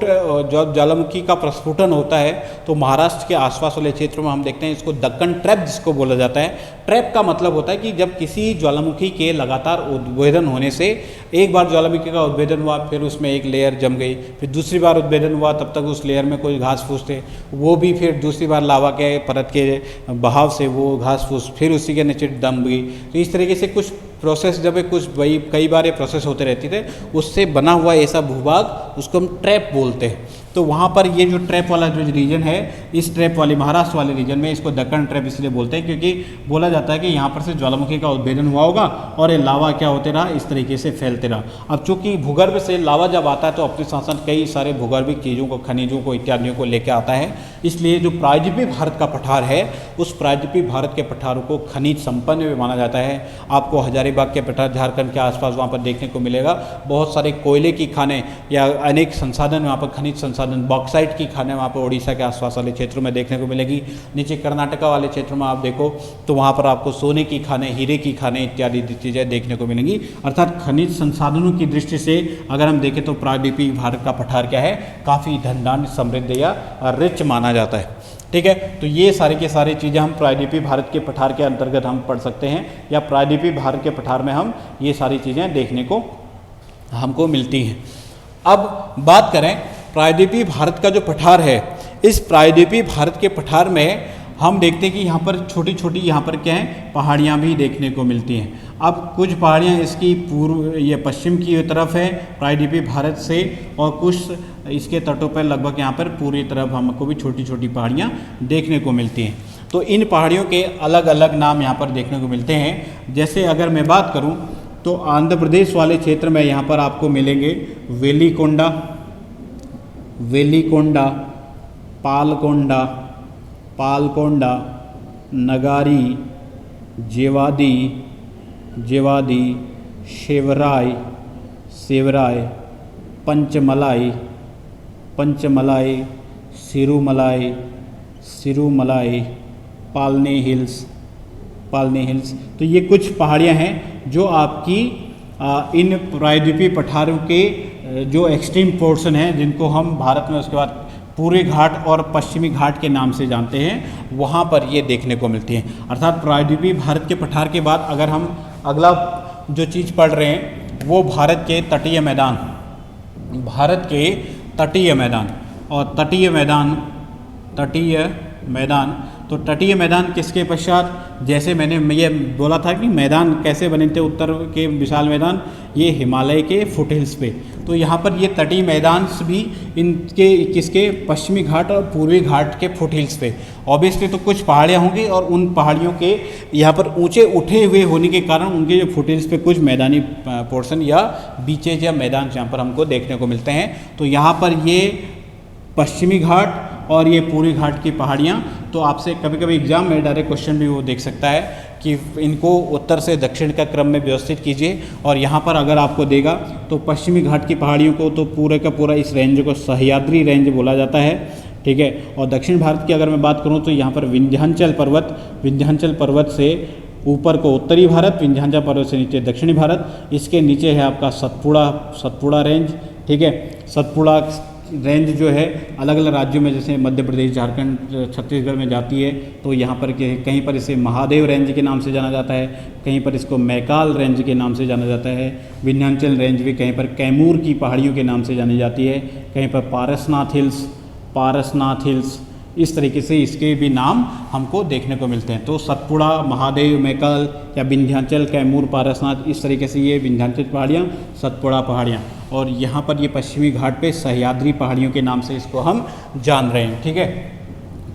ज्वालामुखी का प्रस्फुटन होता है तो महाराष्ट्र के आसपास वाले क्षेत्रों में हम देखते हैं इसको दक्कन ट्रैप जिसको बोला जाता है। ट्रैप का मतलब होता है कि जब किसी ज्वालामुखी के लगातार उद्भेदन होने से, एक बार ज्वालामुखी का उद्भेदन हुआ, फिर उसमें एक लेयर जम गई, फिर दूसरी बार उद्भेदन हुआ, तब तक उस लेयर में कोई घास फूस थे, वो भी फिर दूसरी बार लावा के परत के बहाव से वो घास फूस फिर उसी के नीचे दम गई। तो इस तरीके से कुछ प्रोसेस, जब कुछ कई बार ये प्रोसेस होते रहते थे, उससे बना हुआ ऐसा भूभाग उसको हम ट्रैप बोलते हैं। तो वहाँ पर ये जो ट्रैप वाला जो रीजन है, इस ट्रैप वाले महाराष्ट्र वाले रीजन में इसको दक्कन ट्रैप इसलिए बोलते हैं क्योंकि बोला जाता है कि यहाँ पर से ज्वालामुखी का उद्भेदन हुआ होगा और ये लावा क्या होते रहा, इस तरीके से फैलते रहा। अब चूंकि भूगर्भ से लावा जब आता है तो अपने साथ साथ कई सारे भूगर्भिक चीज़ों को, खनिजों को, इत्यादियों को लेकर आता है। इसलिए जो प्रायद्वीपीय भारत का पठार है, उस प्रायद्वीपीय भारत के पठारों को खनिज संपन्न भी माना जाता है। आपको हजारीबाग के पठार झारखंड के आसपास वहाँ पर देखने को मिलेगा, बहुत सारे कोयले की खाने या अनेक संसाधन, वहाँ पर खनिज संसाधन, बॉक्साइट की खाने वहाँ पर उड़ीसा के आसपास वाले क्षेत्रों में देखने को मिलेगी। नीचे कर्नाटका वाले क्षेत्रों में आप देखो तो वहाँ पर आपको सोने की खाने, हीरे की खाने इत्यादि चीज़ें देखने को मिलेंगी। अर्थात खनिज संसाधनों की दृष्टि से अगर हम देखें तो प्रायद्वीपीय भारत का पठार क्या है, काफ़ी धनदान, समृद्ध या रिच माना जाता है। ठीक है, तो ये सारी के सारी चीज़ें हम प्रायद्वीपीय भारत के पठार के अंतर्गत हम पढ़ सकते हैं, या प्रायद्वीपीय भारत के पठार में हम ये सारी चीज़ें देखने को हमको मिलती हैं। अब बात करें प्रायद्वीपीय भारत का जो पठार है, इस प्रायद्वीपीय भारत के पठार में हम देखते हैं कि यहाँ पर छोटी छोटी, यहाँ पर क्या है, पहाड़ियाँ भी देखने को मिलती हैं। अब कुछ पहाड़ियाँ इसकी पूर्व या पश्चिम की तरफ है प्रायद्वीपीय भारत से, और कुछ इसके तटों पर लगभग यहाँ पर पूरी तरफ हमको भी छोटी छोटी पहाड़ियाँ देखने को मिलती हैं। तो इन पहाड़ियों के अलग अलग नाम यहाँ पर देखने को मिलते हैं। जैसे अगर मैं बात करूँ तो आंध्र प्रदेश वाले क्षेत्र में यहाँ पर आपको मिलेंगे वेलिकोंडा, वेलिकोंडा, पालकोंडा, पालकोंडा, नगारी, जेवादी, जेवादी, शेवराय, सेवराय, पंचमलाई, पंचमलाई, सिरुमलाई, सिरुमलाई, पालनी हिल्स, पालनी हिल्स। तो ये कुछ पहाड़ियाँ हैं जो आपकी इन प्रायद्वीपीय पठारों के जो एक्सट्रीम पोर्शन है, जिनको हम भारत में उसके बाद पूर्वी घाट और पश्चिमी घाट के नाम से जानते हैं, वहाँ पर ये देखने को मिलती हैं। अर्थात प्रायद्वीपीय भारत के पठार के बाद अगर हम अगला जो चीज़ पढ़ रहे हैं वो भारत के तटीय मैदान, भारत के तटीय मैदान, और तटीय मैदान, तटीय मैदान, तो तटीय मैदान किसके पश्चात, जैसे मैंने ये बोला था कि मैदान कैसे बने थे उत्तर के विशाल मैदान, ये हिमालय के फुटहिल्स पे। तो यहाँ पर ये तटीय मैदान भी इनके किसके, पश्चिमी घाट और पूर्वी घाट के फुटहिल्स पे। ऑब्वियसली तो कुछ पहाड़ियाँ होंगी और उन पहाड़ियों के यहाँ पर ऊंचे उठे हुए होने के कारण उनके जो फुटहिल्स पे कुछ मैदानी पोर्शन या बीचेज या मैदान यहाँ पर हमको देखने को मिलते हैं। तो यहाँ पर ये पश्चिमी घाट और ये पूर्वी घाट की पहाड़ियाँ, तो आपसे कभी कभी एग्जाम में डायरेक्ट क्वेश्चन भी वो देख सकता है कि इनको उत्तर से दक्षिण का क्रम में व्यवस्थित कीजिए। और यहाँ पर अगर आपको देगा तो पश्चिमी घाट की पहाड़ियों को तो पूरे का पूरा इस रेंज को सह्याद्री रेंज बोला जाता है। ठीक है, और दक्षिण भारत की अगर मैं बात करूँ तो यहाँ पर विंध्याचल पर्वत, विंध्याचल पर्वत से ऊपर को उत्तरी भारत, विंध्याचल पर्वत से नीचे दक्षिणी भारत, इसके नीचे है आपका सतपुड़ा, सतपुड़ा रेंज। ठीक है, सतपुड़ा रेंज जो है अलग अलग राज्यों में, जैसे मध्य प्रदेश, झारखंड, छत्तीसगढ़ में जाती है, तो यहाँ पर कहीं पर इसे महादेव रेंज के नाम से जाना जाता है, कहीं पर इसको मैकाल रेंज के नाम से जाना जाता है। विंध्याचल रेंज भी कहीं पर कैमूर की पहाड़ियों के नाम से जानी जाती है, कहीं पर पारसनाथ हिल्स, पारसनाथ हिल्स, इस तरीके से इसके भी नाम हमको देखने को मिलते हैं। तो सतपुड़ा, महादेव, मैकाल या विंध्याचल, कैमूर, पारसनाथ, इस तरीके से ये विंध्याचल पहाड़ियाँ, सतपुड़ा पहाड़ियाँ, और यहाँ पर ये पश्चिमी घाट पे सह्याद्री पहाड़ियों के नाम से इसको हम जान रहे हैं। ठीक है,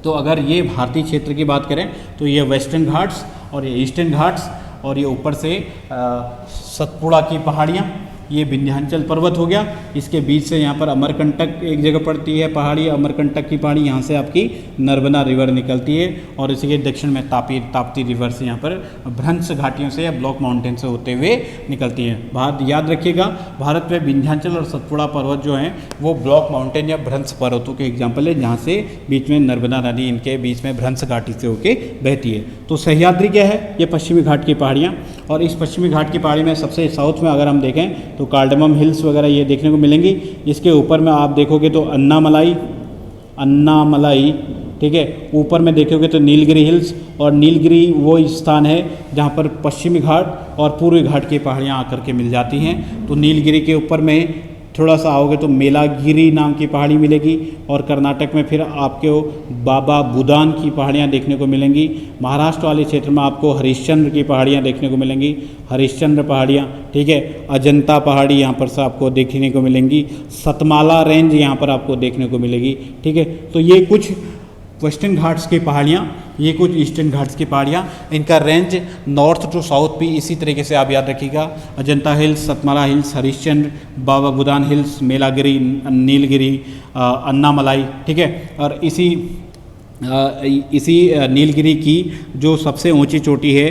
तो अगर ये भारतीय क्षेत्र की बात करें तो ये वेस्टर्न घाट्स और ये ईस्टर्न घाट्स, और ये ऊपर से सतपुड़ा की पहाड़ियाँ, ये विंध्याचल पर्वत हो गया, इसके बीच से यहाँ पर अमरकंटक एक जगह पड़ती है पहाड़ी, अमरकंटक की पहाड़ी, यहाँ से आपकी नर्मदा रिवर निकलती है और इसी के दक्षिण में ताप्ती रिवर से यहाँ पर भ्रंश घाटियों से या ब्लॉक माउंटेन से होते हुए निकलती है। भारत याद रखिएगा, भारत में विंध्याचल और सतपुड़ा पर्वत जो हैं वो ब्लॉक माउंटेन या भ्रंश पर्वतों के एग्जाम्पल है, जहाँ से बीच में नर्मदा नदी इनके बीच में भ्रंश घाटी से होके बहती है। तो सह्याद्री क्या है? ये पश्चिमी घाट की पहाड़ियाँ, और इस पश्चिमी घाट की पहाड़ी में सबसे साउथ में अगर हम देखें तो कार्डमम हिल्स वगैरह ये देखने को मिलेंगी। इसके ऊपर में आप देखोगे तो अन्नामलाई, ठीक है, ऊपर में देखोगे तो नीलगिरी हिल्स, और नीलगिरी वो स्थान है जहाँ पर पश्चिमी घाट और पूर्वी घाट की पहाड़ियाँ आकर के मिल जाती हैं। तो नीलगिरी के ऊपर में थोड़ा सा आओगे तो मेलागिरी नाम की पहाड़ी मिलेगी, और कर्नाटक में फिर आपको बाबा बुदान की पहाड़ियाँ देखने को मिलेंगी। महाराष्ट्र वाले क्षेत्र में आपको हरिश्चंद्र की पहाड़ियाँ देखने को मिलेंगी, हरिश्चंद्र पहाड़ियाँ, ठीक है। अजंता पहाड़ी यहाँ पर से आपको देखने को मिलेंगी, सतमाला रेंज यहाँ पर आपको देखने को मिलेगी, ठीक है। तो ये कुछ वेस्टर्न घाट्स की पहाड़ियाँ, ये कुछ ईस्टर्न घाट्स की पहाड़ियाँ, इनका रेंज नॉर्थ टू साउथ भी इसी तरीके से आप याद रखिएगा। अजंता हिल्स, सतमाला हिल्स, हरिश्चंद्र, बाबा बुदान हिल्स, मेलागिरी, नीलगिरी, अन्नामलाई, ठीक है। और इसी नीलगिरी की जो सबसे ऊंची चोटी है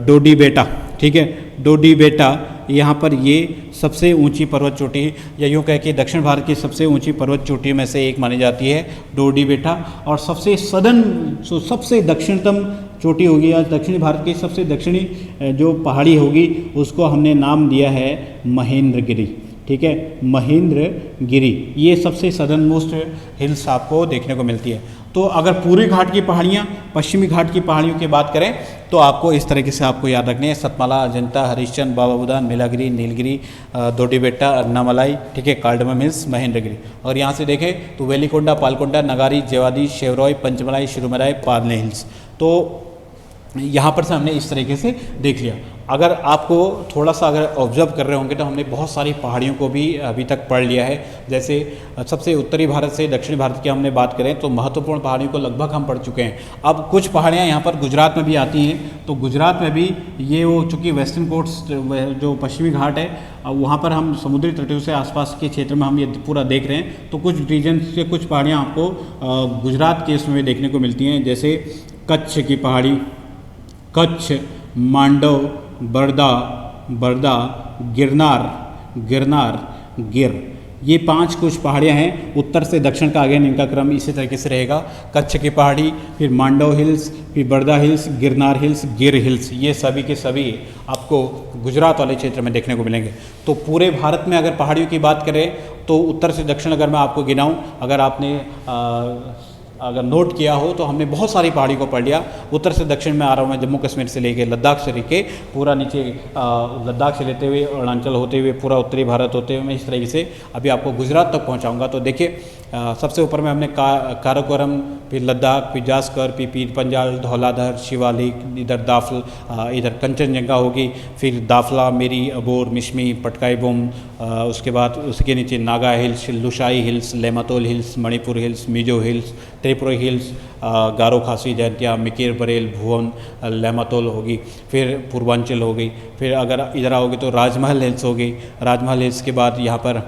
डोडी बेटा, ठीक है, डोडी बेटा, यहाँ पर ये सबसे ऊंची पर्वत चोटी है, या यूँ कह के दक्षिण भारत की सबसे ऊंची पर्वत चोटी में से एक मानी जाती है डोडी बेटा। और सबसे दक्षिणतम चोटी होगी, या दक्षिणी भारत की सबसे दक्षिणी जो पहाड़ी होगी उसको हमने नाम दिया है महेंद्रगिरी, ठीक है, महेंद्रगिरी। ये सबसे सदर्न मोस्ट हिल्स आपको देखने को मिलती है। तो अगर पूर्वी घाट की पहाड़ियाँ, पश्चिमी घाट की पहाड़ियों की बात करें तो आपको इस तरीके से आपको याद रखनी है, सतमाला, अजंता, हरिश्चंद्र, बाबा बुदान, मेलागिरी, नीलगिरी, डोडी बेट्टा, अन्नामलाई, ठीक है, कार्डमम हिल्स, महेंद्रगिरी। और यहाँ से देखें तो वेलिकोंडा, पालकोंडा, नगारी, जेवादी, शेवरॉय, पंचमलाई, शिरुमलाई, पालने हिल्स। तो यहाँ पर से हमने इस तरीके से देख लिया। अगर आपको थोड़ा सा अगर ऑब्जर्व कर रहे होंगे तो हमने बहुत सारी पहाड़ियों को भी अभी तक पढ़ लिया है। जैसे सबसे उत्तरी भारत से दक्षिणी भारत की हमने बात करें तो महत्वपूर्ण पहाड़ियों को लगभग हम पढ़ चुके हैं। अब कुछ पहाड़ियाँ यहाँ पर गुजरात में भी आती हैं, तो गुजरात में भी ये वो चूँकि वेस्टर्न कोट्स जो पश्चिमी घाट है वहाँ पर हम समुद्री तटों से आसपास के क्षेत्र में हम ये पूरा देख रहे हैं, तो कुछ रीजन से कुछ पहाड़ियाँ आपको गुजरात के इसमें देखने को मिलती हैं। जैसे कच्छ की पहाड़ी, कच्छ, मांडव, बरदा, गिर, ये 5 कुछ पहाड़ियाँ हैं उत्तर से दक्षिण का। अगेन इनका क्रम इसी तरीके से रहेगा, कच्छ की पहाड़ी, फिर मांडव हिल्स, फिर बरदा हिल्स, गिरनार हिल्स, गिर हिल्स, ये सभी के सभी आपको गुजरात वाले क्षेत्र में देखने को मिलेंगे। तो पूरे भारत में अगर पहाड़ियों की बात करें तो उत्तर से दक्षिण अगर मैं आपको गिनाऊँ, अगर आपने अगर नोट किया हो तो हमने बहुत सारी पहाड़ी को पढ़ लिया। उत्तर से दक्षिण में आ रहा हूँ मैं, जम्मू कश्मीर से लेके लद्दाख से लेके पूरा नीचे लद्दाख से लेते हुए अरुणाचल होते हुए पूरा उत्तरी भारत होते हुए मैं इस तरीके से अभी आपको गुजरात तक पहुँचाऊँगा। तो देखिए सबसे ऊपर में हमने काराकोरम, फिर लद्दाख, फिर जास्कर, फिर पीर पंजाल, धौलाधर, शिवालिक, इधर दाफल, इधर कंचनजंगा होगी, फिर दाफला, मेरी, अबोर, मिश्मी, पटकाई बुम, उसके बाद उसके नीचे Naga hills, Lushai hills, Lematol hills, Manipur hills, Mizo hills, Tripura hills, Garo Khasi, Jaintia, मिकेर Barail, भुवन, लेमातोल होगी, फिर पूर्वांचल होगी, फिर अगर इधर आओगे तो राजमहल हिल्स होगी। राजमहल हिल्स के बाद यहाँ पर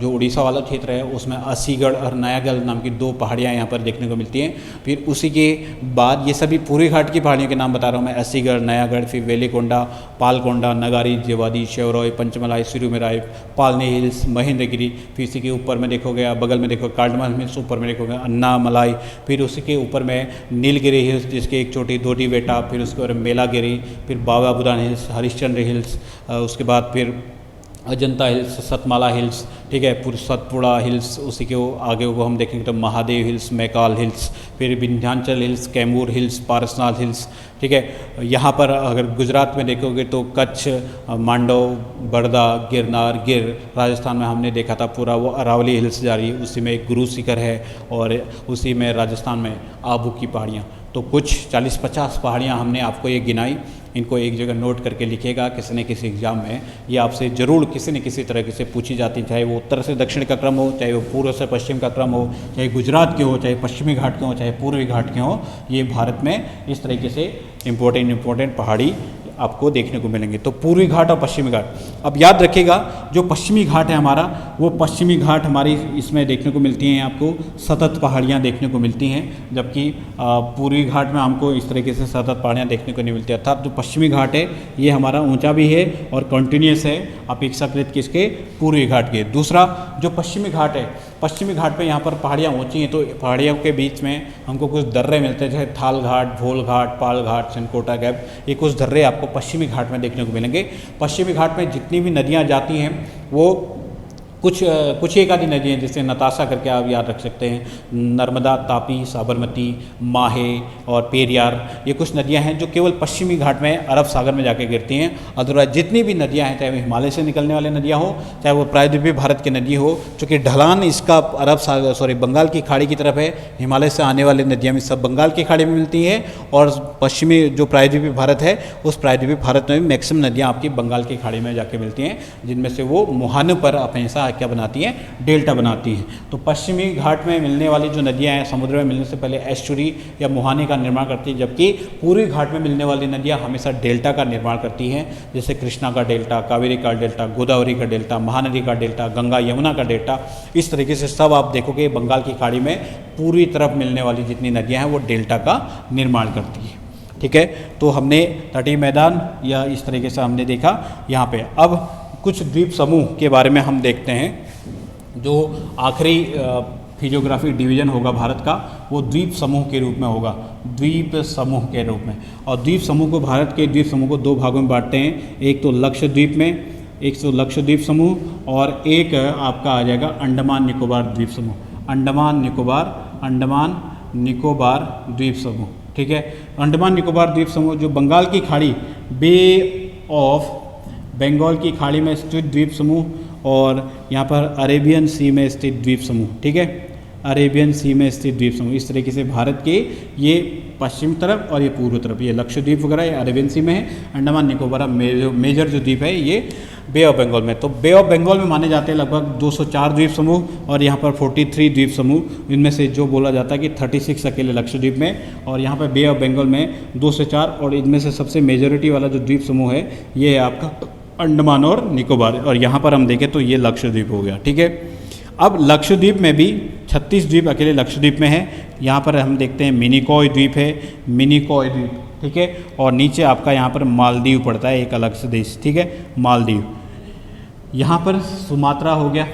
जो उड़ीसा वाला क्षेत्र है उसमें असीगढ़ और नयागढ़ नाम की 2 पहाड़ियाँ यहाँ पर देखने को मिलती हैं। फिर उसी के बाद ये सभी पूर्वी घाट की पहाड़ियों के नाम बता रहा हूँ मैं, असीगढ़, नयागढ़, फिर वेलिकोंडा, पालकोंडा, नगारी, जेवादी, शेवरॉय, पंचमलाई, सिरुमेराई, पालने हिल्स, महेंद्रगिरी, फिर इसी के ऊपर में देखोगे, बगल में देखो कार्डमल हिल्स, ऊपर में देखोगे अन्नामलाई, फिर उसी के ऊपर में नीलगिरी हिल्स जिसकी एक चोटी डोडी बेटा, फिर उसके ऊपर मेलागिरी, फिर बाबा बुदान हिल्स, हरिश्चंद्र हिल्स, उसके बाद फिर अजंता हिल्स, सतमाला हिल्स, ठीक है, पूरी सतपुड़ा हिल्स, उसी के आगे को हम देखेंगे तो महादेव हिल्स, मैकाल हिल्स, फिर Vindhyachal hills, Kaimur hills, Parasnath hills, ठीक है। यहाँ पर अगर गुजरात में देखोगे तो कच्छ, मांडव, बरदा, गिरनार, गिर, राजस्थान में हमने देखा था पूरा वो अरावली हिल्स जा रही है, उसी में एक गुरु शिखर है, और उसी में राजस्थान में आबू की पहाड़ियाँ। तो कुछ 40-50 पहाड़ियाँ हमने आपको ये गिनाई, इनको एक जगह नोट करके लिखिएगा। किसी न किसी एग्जाम में ये आपसे ज़रूर किसी न किसी तरह से पूछी जाती, चाहे वो उत्तर से दक्षिण का क्रम हो, चाहे वो पूर्व से पश्चिम का क्रम हो, चाहे गुजरात के हो, चाहे पश्चिमी घाट के हो, चाहे पूर्वी घाट के हो, ये भारत में इस तरीके से इम्पोर्टेंट पहाड़ी आपको देखने को मिलेंगे। तो पूर्वी घाट और पश्चिमी घाट, अब याद रखिएगा जो पश्चिमी घाट है हमारा, वो पश्चिमी घाट हमारी इसमें देखने को मिलती हैं आपको सतत पहाड़ियाँ देखने को मिलती हैं, जबकि पूर्वी घाट में हमको इस तरीके से सतत पहाड़ियाँ देखने को नहीं मिलती। अर्थात जो पश्चिमी घाट है ये हमारा ऊंचा भी है और कंटिन्यूस है अपेक्षाकृत किसके, पूर्वी घाट के। दूसरा जो पश्चिमी घाट है, पश्चिमी घाट पे यहाँ पर पहाड़ियाँ ऊंची हैं, तो पहाड़ियों के बीच में हमको कुछ दर्रे मिलते हैं, जैसे थाल घाट, भोल घाट, पाल घाट, चनकोटा गैप, ये कुछ दर्रे आपको पश्चिमी घाट में देखने को मिलेंगे। पश्चिमी घाट में जितनी भी नदियाँ जाती हैं वो कुछ एक आदि नदी हैं, जैसे नताशा करके आप याद रख सकते हैं, नर्मदा, तापी, साबरमती, माहे और पेरियार, ये कुछ नदियां हैं जो केवल पश्चिमी घाट में अरब सागर में जाके गिरती हैं। अदरवाइज जितनी भी नदियां हैं, चाहे वो हिमालय से निकलने वाली नदियां हो, चाहे वो प्रायद्वीपीय भारत की नदी हो, चूँकि ढलान इसका अरब सागर बंगाल की खाड़ी की तरफ है, हिमालय से आने वाली नदियाँ भी सब बंगाल की खाड़ी में मिलती हैं, और पश्चिमी जो प्रायद्वीपीय भारत है उस प्रायद्वीपीय भारत में भी मैक्सिमम नदियाँ आपकी बंगाल की खाड़ी में जाके मिलती हैं, जिनमें से वो मुहाने पर हमेशा क्या बनाती हैं, डेल्टा बनाती हैं। तो पश्चिमी घाट में मिलने वाली जो नदियां हैं समुद्र में मिलने से पहले एस्चुरी या मुहाने का निर्माण करती हैं, जबकि पूर्वी घाट में मिलने वाली नदियां हमेशा डेल्टा का निर्माण करती हैं, जैसे कृष्णा का डेल्टा, कावेरी का डेल्टा, गोदावरी का डेल्टा, महानदी का डेल्टा, गंगा यमुना का डेल्टा। इस तरीके से सब आप देखोगे बंगाल की खाड़ी में पूर्वी तरफ मिलने वाली जितनी नदियाँ हैं वो डेल्टा का निर्माण करती है। ठीक है, तो हमने तटीय मैदान या इस तरीके से हमने देखा यहाँ पे। अब कुछ द्वीप समूह के बारे में हम देखते हैं। जो आखिरी फिजियोग्राफिक डिवीजन होगा भारत का वो द्वीप समूह के रूप में होगा, द्वीप समूह के रूप में। और द्वीप समूह को, भारत के द्वीप समूह को दो भागों में बांटते हैं, एक तो लक्षद्वीप में, एक तो लक्षद्वीप समूह, और एक आपका आ जाएगा अंडमान निकोबार द्वीप समूह, अंडमान निकोबार द्वीप समूह। ठीक है, अंडमान निकोबार द्वीप समूह जो बंगाल की खाड़ी, बे ऑफ बंगाल की खाड़ी में स्थित द्वीप समूह, और यहाँ पर अरेबियन सी में स्थित द्वीप समूह। ठीक है, अरेबियन सी में स्थित द्वीप समूह, इस तरीके से भारत के ये पश्चिम तरफ और ये पूर्व तरफ, ये लक्षद्वीप वगैरह ये अरेबियन सी में है। अंडमान निकोबार मेजर जो द्वीप है ये बे ऑफ बंगाल में। तो बे ऑफ बंगाल में माने जाते हैं लगभग 204 द्वीप समूह, और यहाँ पर 43 द्वीप समूह, इनमें से जो बोला जाता है कि 36 अकेले लक्षद्वीप में, और यहाँ पर बे ऑफ बंगाल में 204, और इनमें से सबसे मेजॉरिटी वाला जो द्वीप समूह है ये है आपका अंडमान और निकोबार, और यहाँ पर हम देखें तो ये लक्षद्वीप हो गया। ठीक है, अब लक्षद्वीप में भी 36 द्वीप अकेले लक्षद्वीप में है। यहाँ पर हम देखते हैं मिनिकॉय द्वीप है, मिनिकॉय द्वीप। ठीक है, और नीचे आपका यहाँ पर मालदीव पड़ता है, एक अलग से देश। ठीक है, मालदीव। यहाँ पर सुमात्रा हो गया,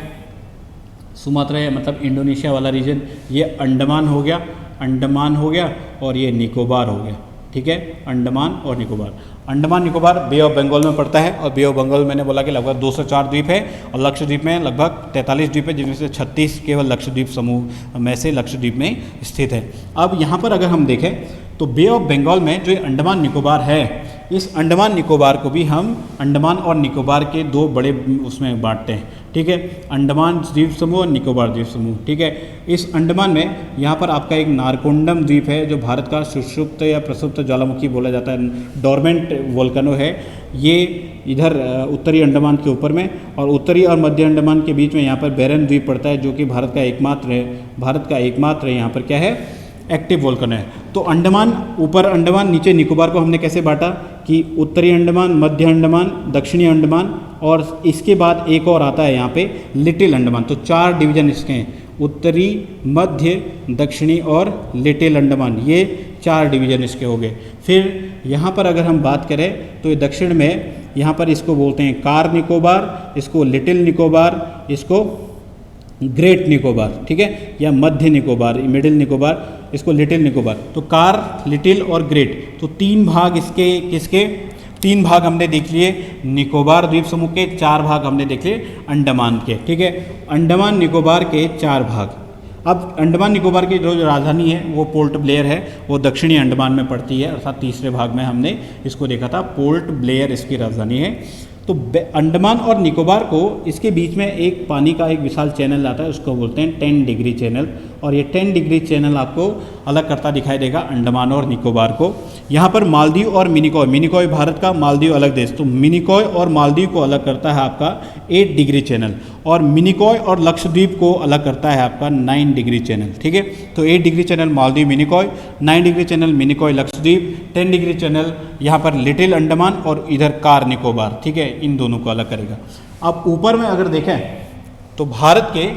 सुमात्रा है मतलब इंडोनेशिया वाला रीजन, ये अंडमान हो गया, अंडमान हो गया, और ये निकोबार हो गया। ठीक है, अंडमान और निकोबार। अंडमान निकोबार बे ऑफ बंगाल में पड़ता है, और बे ऑफ बंगाल मैंने बोला कि लगभग 204 द्वीप है, और लक्षद्वीप में लगभग 43 द्वीप है, जिनमें से 36 केवल लक्षद्वीप समूह में से लक्षद्वीप में स्थित है। अब यहाँ पर अगर हम देखें तो बे ऑफ बंगाल में जो अंडमान निकोबार है, इस अंडमान निकोबार को भी हम अंडमान और निकोबार के दो बड़े उसमें बांटते हैं। ठीक है, अंडमान द्वीप समूह और निकोबार द्वीप समूह। ठीक है, इस अंडमान में यहाँ पर आपका एक नारकोंडम द्वीप है, जो भारत का सुषुप्त या प्रसुप्त ज्वालामुखी बोला जाता है, डोरमेंट वोल्केनो है। ये इधर उत्तरी अंडमान के ऊपर में, और उत्तरी और मध्य अंडमान के बीच में यहाँ पर बैरन द्वीप पड़ता है, जो कि भारत का एकमात्र यहाँ पर क्या है, एक्टिव वोल्केनो है। तो अंडमान ऊपर अंडमान, नीचे निकोबार को हमने कैसे बांटा कि उत्तरी अंडमान, मध्य अंडमान, दक्षिणी अंडमान, और इसके बाद एक और आता है यहाँ पे लिटिल अंडमान। तो 4 डिवीजन इसके हैं, उत्तरी, मध्य, दक्षिणी और लिटिल अंडमान, ये 4 डिवीजन इसके हो गए। फिर यहाँ पर अगर हम बात करें तो ये दक्षिण में यहाँ पर इसको बोलते हैं कार निकोबार, इसको लिटिल निकोबार, इसको ग्रेट निकोबार। ठीक है, या मध्य निकोबार, मिडिल निकोबार, इसको लिटिल निकोबार। तो कार, लिटिल और ग्रेट, तो 3 भाग इसके, किसके 3 भाग हमने देख लिए निकोबार द्वीप समूह के, 4 भाग हमने देख लिए अंडमान के। ठीक है, अंडमान निकोबार के 4 भाग। अब अंडमान निकोबार की जो राजधानी है वो पोर्ट ब्लेयर है, वो दक्षिणी अंडमान में पड़ती है, अर्थात तीसरे भाग में हमने इसको देखा था, पोर्ट ब्लेयर इसकी राजधानी है। तो अंडमान और निकोबार को इसके बीच में एक पानी का एक विशाल चैनल आता है, उसको बोलते हैं 10 डिग्री चैनल, और ये 10 डिग्री चैनल आपको अलग करता दिखाई देगा अंडमान और निकोबार को। यहाँ पर मालदीव और मिनिकॉय, मिनिकॉय भारत का, मालदीव अलग देश, तो मिनिकॉय और मालदीव को अलग करता है आपका 8 डिग्री चैनल। और मिनिकॉय और लक्षद्वीप को अलग करता है आपका 9 डिग्री चैनल, ठीक है। तो 8 degree channel Maldives Minicoy, 9 degree channel Minicoy Lakshadweep, 10 degree channel यहाँ पर लिटिल अंडमान और इधर कार निकोबार, ठीक है, इन दोनों को अलग करेगा। अब ऊपर में अगर देखें तो भारत के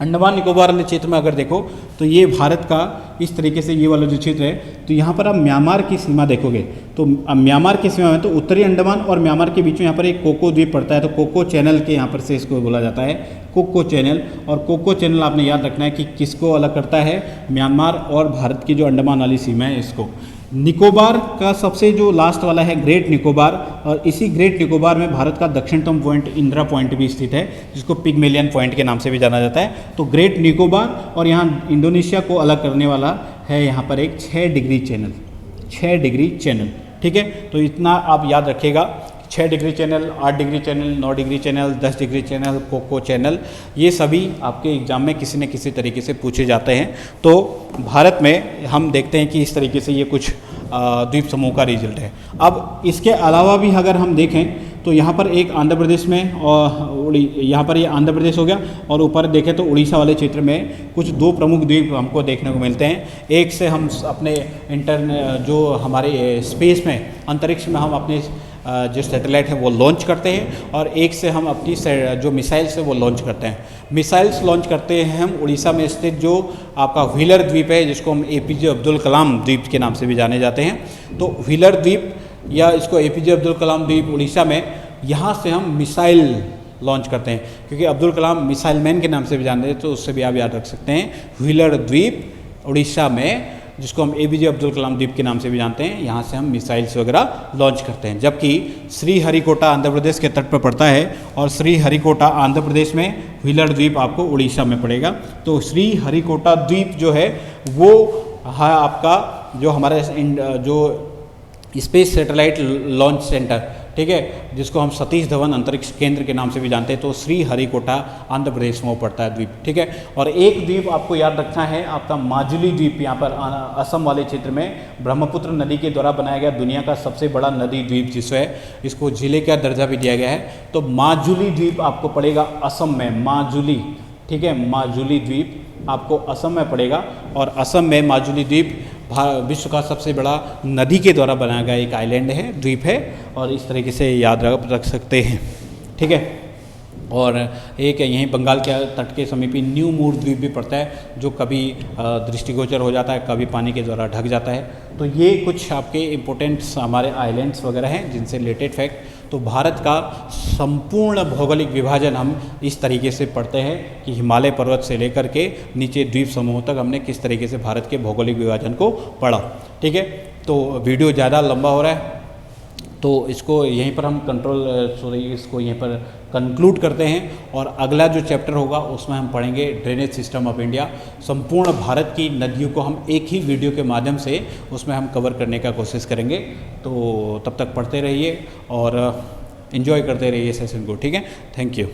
अंडमान निकोबार वाले क्षेत्र में अगर देखो तो ये भारत का इस तरीके से ये वाला जो क्षेत्र है, तो यहाँ पर आप म्यांमार की सीमा देखोगे तो म्यांमार की सीमा में तो उत्तरी अंडमान और म्यांमार के बीच में यहाँ पर एक कोको द्वीप पड़ता है, तो कोको चैनल के यहाँ पर से इसको बोला जाता है कोको चैनल। और कोको चैनल आपने याद रखना है कि किसको अलग करता है, म्यांमार और भारत की जो अंडमान वाली सीमा है इसको। निकोबार का सबसे जो लास्ट वाला है ग्रेट निकोबार, और इसी ग्रेट निकोबार में भारत का दक्षिणतम पॉइंट इंदिरा पॉइंट भी स्थित है, जिसको पिगमेलियन पॉइंट के नाम से भी जाना जाता है। तो ग्रेट निकोबार और यहाँ इंडोनेशिया को अलग करने वाला है यहाँ पर एक 6 डिग्री चैनल, 6 डिग्री चैनल, ठीक है। तो इतना आप याद रखिएगा, 6 degree channel, 8 degree channel, 9 degree channel, 10 degree channel, Coco channel, ये सभी आपके एग्जाम में किसी न किसी तरीके से पूछे जाते हैं। तो भारत में हम देखते हैं कि इस तरीके से ये कुछ द्वीप समूह का रिजल्ट है। अब इसके अलावा भी अगर हम देखें तो यहाँ पर एक आंध्र प्रदेश में और यहाँ पर ये आंध्र प्रदेश हो गया, और ऊपर देखें तो उड़ीसा वाले क्षेत्र में कुछ 2 प्रमुख द्वीप हमको देखने को मिलते हैं। एक से हम अपने जो हमारे स्पेस में, अंतरिक्ष में हम अपने जो सैटेलाइट है वो लॉन्च करते हैं, और एक से हम अपनी जो मिसाइल्स है वो लॉन्च करते हैं। मिसाइल्स लॉन्च करते हैं हम उड़ीसा में स्थित जो आपका व्हीलर द्वीप है, जिसको हम APJ अब्दुल कलाम द्वीप के नाम से भी जाने जाते हैं। तो व्हीलर द्वीप या इसको APJ अब्दुल कलाम द्वीप उड़ीसा में, यहाँ से हम मिसाइल लॉन्च करते हैं, क्योंकि अब्दुल कलाम मिसाइल मैन के नाम से भी जानते हैं, तो उससे भी आप याद रख सकते हैं। व्हीलर द्वीप उड़ीसा में, जिसको हम APJ अब्दुल कलाम द्वीप के नाम से भी जानते हैं, यहाँ से हम मिसाइल्स वगैरह लॉन्च करते हैं। जबकि श्रीहरिकोटा आंध्र प्रदेश के तट पर पड़ता है, और श्रीहरिकोटा आंध्र प्रदेश में, व्हीलर द्वीप आपको उड़ीसा में पड़ेगा। तो श्रीहरिकोटा द्वीप जो है वो है आपका जो हमारे जो स्पेस सैटेलाइट लॉन्च सेंटर, ठीक है, जिसको हम सतीश धवन अंतरिक्ष केंद्र के नाम से भी जानते हैं। तो श्रीहरिकोटा आंध्र प्रदेश में वो पड़ता है द्वीप, ठीक है। और एक द्वीप आपको याद रखना है आपका माजुली द्वीप, यहाँ पर असम वाले क्षेत्र में ब्रह्मपुत्र नदी के द्वारा बनाया गया दुनिया का सबसे बड़ा नदी द्वीप जिसको है, इसको जिले का दर्जा भी दिया गया है। तो माजुली द्वीप आपको पड़ेगा असम में, माजुली, ठीक है, माजुली द्वीप आपको असम में पड़ेगा। और असम में माजुली द्वीप विश्व का सबसे बड़ा नदी के द्वारा बनाया गया एक आइलैंड है, द्वीप है, और इस तरीके से याद रख सकते हैं, ठीक है। और एक यहीं बंगाल के तट के समीपी न्यू मूर द्वीप भी पड़ता है, जो कभी दृष्टिगोचर हो जाता है, कभी पानी के द्वारा ढक जाता है। तो ये कुछ आपके इम्पोर्टेंट हमारे आइलैंड्स वगैरह हैं जिनसे रिलेटेड फैक्ट। तो भारत का संपूर्ण भौगोलिक विभाजन हम इस तरीके से पढ़ते हैं कि हिमालय पर्वत से लेकर के नीचे द्वीप समूह तक हमने किस तरीके से भारत के भौगोलिक विभाजन को पढ़ा, ठीक है। तो वीडियो ज़्यादा लंबा हो रहा है, तो इसको यहीं पर हम इसको यहीं पर कंक्लूड करते हैं। और अगला जो चैप्टर होगा उसमें हम पढ़ेंगे ड्रेनेज सिस्टम ऑफ इंडिया। संपूर्ण भारत की नदियों को हम एक ही वीडियो के माध्यम से उसमें हम कवर करने का कोशिश करेंगे। तो तब तक पढ़ते रहिए और एंजॉय करते रहिए सेशन को, ठीक है। Thank you.